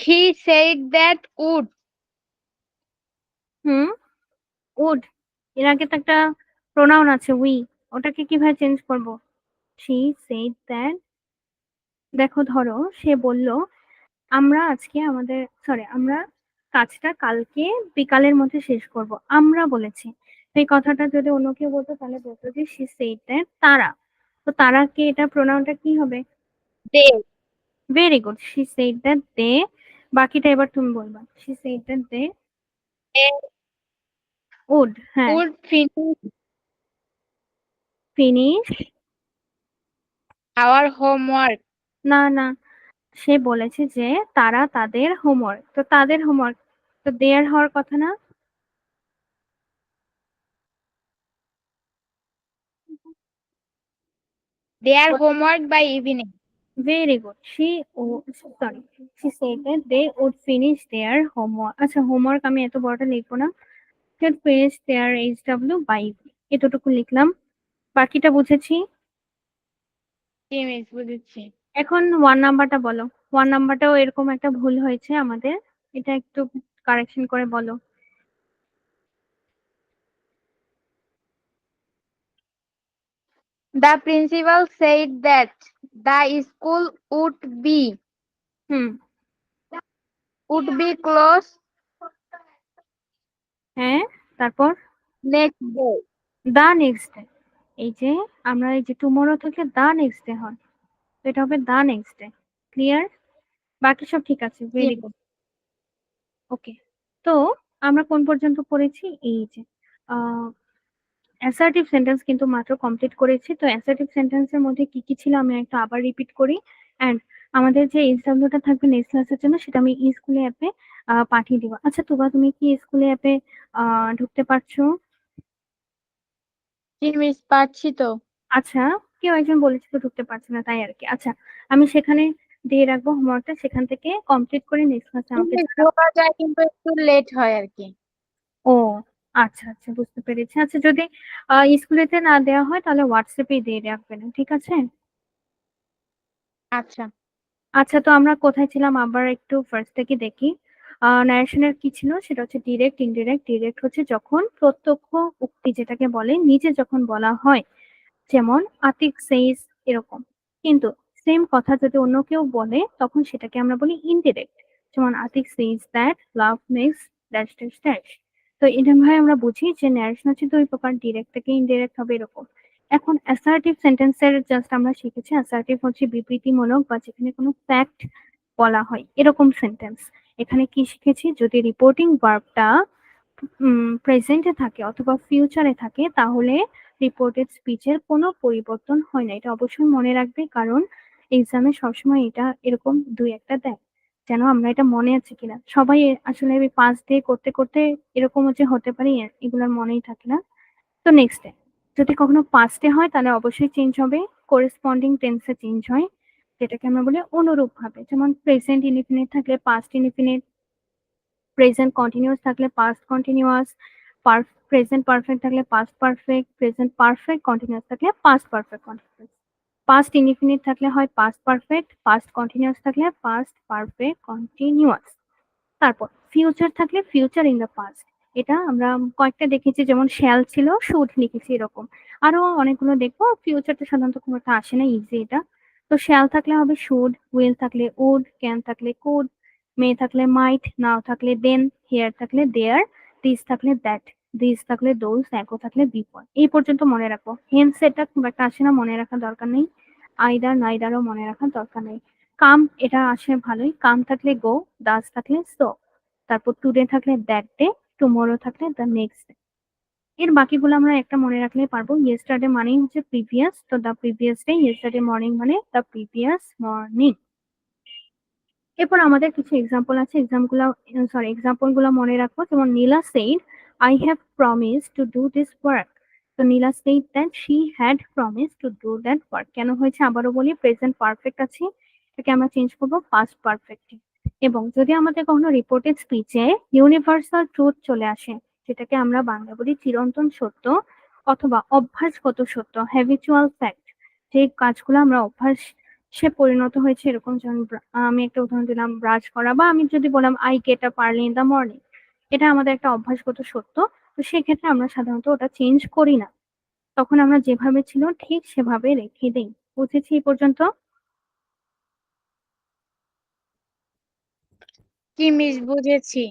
He said that would. Hmm, would. এর আগে তো একটা প্রোনাউন আছে উই, ওটাকে কিভাবে চেঞ্জ করব? She said that. দেখো ধরো সে বলল আমরা আজকে আমাদের আমরা কাজটা কালকে বিকালের মধ্যে শেষ করব, আমরা বলেছি। তো এই কথাটা যদি অন্য কেউ বলতো তাহলে বলতো যে শি সেড দ্যাট তারা। তো তারা কে, এটা প্রোনাউনটা কি হবে? They very good, she said that they. বাকিটা এবার তুমি বলবা, she said that they would. হ্যাঁ, would finish finish. our homework. না না, সে বলেছে যে তারা তাদের হোমওয়ার্ক, তো তাদের হোমওয়ার্ক তো দেয়ার হওয়ার কথা না? Their homework by evening. Very good, sorry, she said that they would finish their homework. আচ্ছা, হোমওয়ার্ক আমি এত বড়টা লিখবো না, should finish their HW by, এতটুকু লিখলাম। বাকিটা বুঝেছি। কি মিস বুঝেছি। এখন ওয়ান নাম্বারটা বলো। ওয়ান নাম্বারটাও এরকম একটা ভুল হয়েছে আমাদের, এটা একটু কারেকশন করে বলো। The principal said that the school hmm, would be closed হ্যাঁ, তারপর next day. The next day. এই যে আমরা এই যে টুমরো থেকে দা নেক্সট ডে হয়, তো এটা হবে দা নেক্সট ডে। ক্লিয়ার? বাকি সব ঠিক আছে, ভেরি Yes. গুড। ওকে, তো আমরা কোন পর্যন্ত পড়েছি? এই যে অ্যাসার্টিভ সেন্টেন্স কিন্তু মাত্র কমপ্লিট করেছি। তো অ্যাসার্টিভ সেন্টেন্সের মধ্যে কি কি ছিল আমি একটু আবার রিপিট করি। অ্যান্ড আমাদের যে এক্সামটা থাকবে নেক্সট ক্লাসের জন্য সেটা আমি ই স্কুলে অ্যাপে পাঠিয়ে দিব। আচ্ছা তুবা, তুমি কি স্কুলে অ্যাপে ঢুকতে পারছো? কি মিস পাচ্ছি তো। আচ্ছা, কেউ একজন বলেছে তো ঢুকতে পারছে না, তাই আর কি। আচ্ছা, আমি সেখানে দিয়ে রাখবো হোমওয়ার্কটা, সেখান থেকে কমপ্লিট করে নেক্সট ক্লাসে আমাকে মিস জানাবো। ঢোকা যায় কিন্তু একটু লেট হয় আর কি। ও আচ্ছা আচ্ছা, বুঝতে পেরেছি। আচ্ছা, যদি স্কুলেতে না দেওয়া হয় তাহলে হোয়াটসঅ্যাপে দিয়ে রাখবেন, ঠিক আছে? আচ্ছা। আচ্ছা, তো আমরা কোথায় ছিলাম আবার একটু ফার্স্ট থেকে দেখি। ন্যারেশনের কি ছিল, সেটা হচ্ছে ডিরেক্ট ইনডিরেক্ট। ডিরেক্ট হচ্ছে যখন প্রত্যক্ষ উক্তি যেটাকে বলে, নিজে যখন বলা হয়, যেমন আতিক সেইস এরকম। কিন্তু সেম কথা যদি অন্য কেউ বলে তখন সেটাকে আমরা বলি ইনডিরেক্ট। যেমন Atik says that love makes dash dash dash. তো এরকম ভাবে আমরা বুঝি যে ন্যারেশন হচ্ছে দুই প্রকার, ডিরেক্ট থেকে ইনডিরেক্ট হবে এরকম। এখন অ্যাসার্টিভ সেন্টেন্সের জাস্ট আমরা শিখেছি, অ্যাসার্টিভ হচ্ছে বিবৃতিমূলক বা যেখানে কোনো ফ্যাক্ট বলা হয় এরকম সেন্টেন্স। এখানে কি শিখেছি, যদি রিপোর্টিং ভার্বটা প্রেজেন্টে থাকে অথবা ফিউচারে থাকে তাহলে রিপোর্টেড স্পিচের কোনো পরিবর্তন হয় না। এটা অবশ্যই মনে রাখবে, কারণ এক্সামে সবসময় এটা এরকম দুই একটা দেয়, যেন আমরা এটা মনে আছে কিনা। সবাই আসলে পাস দিয়ে করতে করতে এরকমও যে হতে পারে এগুলোর মনেই থাকে না। তো নেক্সট ডে যদি কখনো পাস্টে হয় তাহলে অবশ্যই চেঞ্জ হবে, করেসপন্ডিং টেন্সে চেঞ্জ হয়, যেটাকে আমরা বলি অনুরূপ ভাবে। যেমন প্রেজেন্ট ইনডিফিনিট থাকলে পাস্ট ইনডিফিনিট, প্রেজেন্ট কন্টিনিউয়াস থাকলে পাস্ট কন্টিনিউয়াস, প্রেজেন্ট পারফেক্ট থাকলে past perfect, present perfect continuous থাকলে past perfect continuous, past indefinite থাকলে হয় পাস্ট পারফেক্ট, পাস্ট কন্টিনিউয়াস থাকলে পাস্ট পারফেক্ট কন্টিনিউয়াস। তারপর ফিউচার থাকলে ফিউচার ইন দ্য পাস্ট। এটা আমরা কয়েকটা দেখেছি, যেমন শ্যাল ছিল শুড লিখেছি এরকম। আরো অনেকগুলো দেখবো, ফিউচারটা সাধারণত খুব একটা আসে না, ইজি এটা। তো শ্যাল থাকলে হবে শুড, উইল থাকলে উড, ক্যান থাকলে কুড, মে থাকলে মাইট, নাও থাকলে দেন, হিয়ার থাকলে দেয়ার, দিস থাকলে দ্যাট, দিস থাকলে দোজ, একো থাকলে বিফোর। এই পর্যন্ত মনে রাখবো। হেন্স এটা খুব একটা আসে না, মনে রাখার দরকার নেই। আইদার নাইদারও মনে রাখার দরকার নেই। কাম এটা আসে ভালোই, কাম থাকলে গো, ডাজ থাকলে সো, তারপর টুডে থাকলে দ্যাট ডে, টুমরো থাকলে দ্য নেক্সট ডে। এর বাকিগুলো আমরা একটা মনে রাখলেই পারবো। ইয়েস্টারডে মানেই হচ্ছে প্রিভিয়াস, তো the previous day. Yesterday morning মানে দ্য প্রিভিয়াস মর্নিং। এরপর আমাদের কিছু এক্সাম্পল আছে, এক্সাম্পল গুলো মনে রাখবো। যেমন Nila said I have promise to do this work. তো Nila said that she had promise to do that work. কেন হয়েছে আবারও বলি, প্রেজেন্ট পারফেক্ট আছে, এটাকে আমরা চেঞ্জ করবো পাস্ট পারফেক্ট। এবং যদি আমাদের কখনো রিপোর্টেড স্পিচে ইউনিভার্সাল ট্রুথ চলে আসে, যেটাকে আমরা বাংলা বলি চিরন্তন সত্য অথবা অভ্যাসগত সত্য, হ্যাবিচুয়াল ফ্যাক্ট, যে কাজগুলো আমরা অভ্যাস সে পরিণত হয়েছে এরকম। যেমন আমি একটা উদাহরণ দিলাম ব্রাশ করা, বা আমি যদি বললাম I get up early in the morning, এটা আমাদের একটা অভ্যাসগত সত্য। তো সেক্ষেত্রে আমরা সাধারণত ওটা চেঞ্জ করি না। তখন আমরা যেভাবে ছিল ঠিক সেভাবে রেখে দেই। বুঝেছি এই পর্যন্ত? কি মিস বুঝেছি।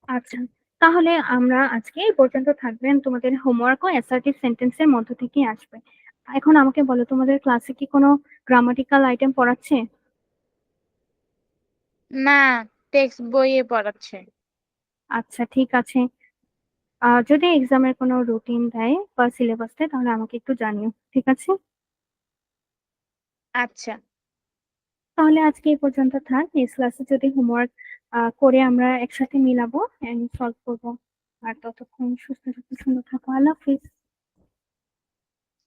আচ্ছা। তাহলে আমরা আজকে এই পর্যন্ত থাকবেন। তোমাদের হোমওয়ার্কও অ্যাসার্টিভ সেন্টেন্স এর মধ্য থেকেই আসবে। এখন আমাকে বলো তোমাদের ক্লাসে কি কোনো গ্রামাটিক্যাল আইটেম পড়াচ্ছে? না, টেক্সট বইয়ে পড়াচ্ছে। আচ্ছা ঠিক আছে। যদি এক্সামের কোনো রুটিন দেয় বা সিলেবাস দেয় তাহলে আমাকে একটু জানিও। ঠিক আছে? আচ্ছা। তাহলে আজকে এই পর্যন্ত থাক। নেক্সট ক্লাসে যদি হোমওয়ার্ক করে আমরা একসাথে মিলাবো এন্ড সলভ করবো। আর ততক্ষণ সুস্থ থাকো, সুন্দর থাকো। আল্লাহ হাফিজ।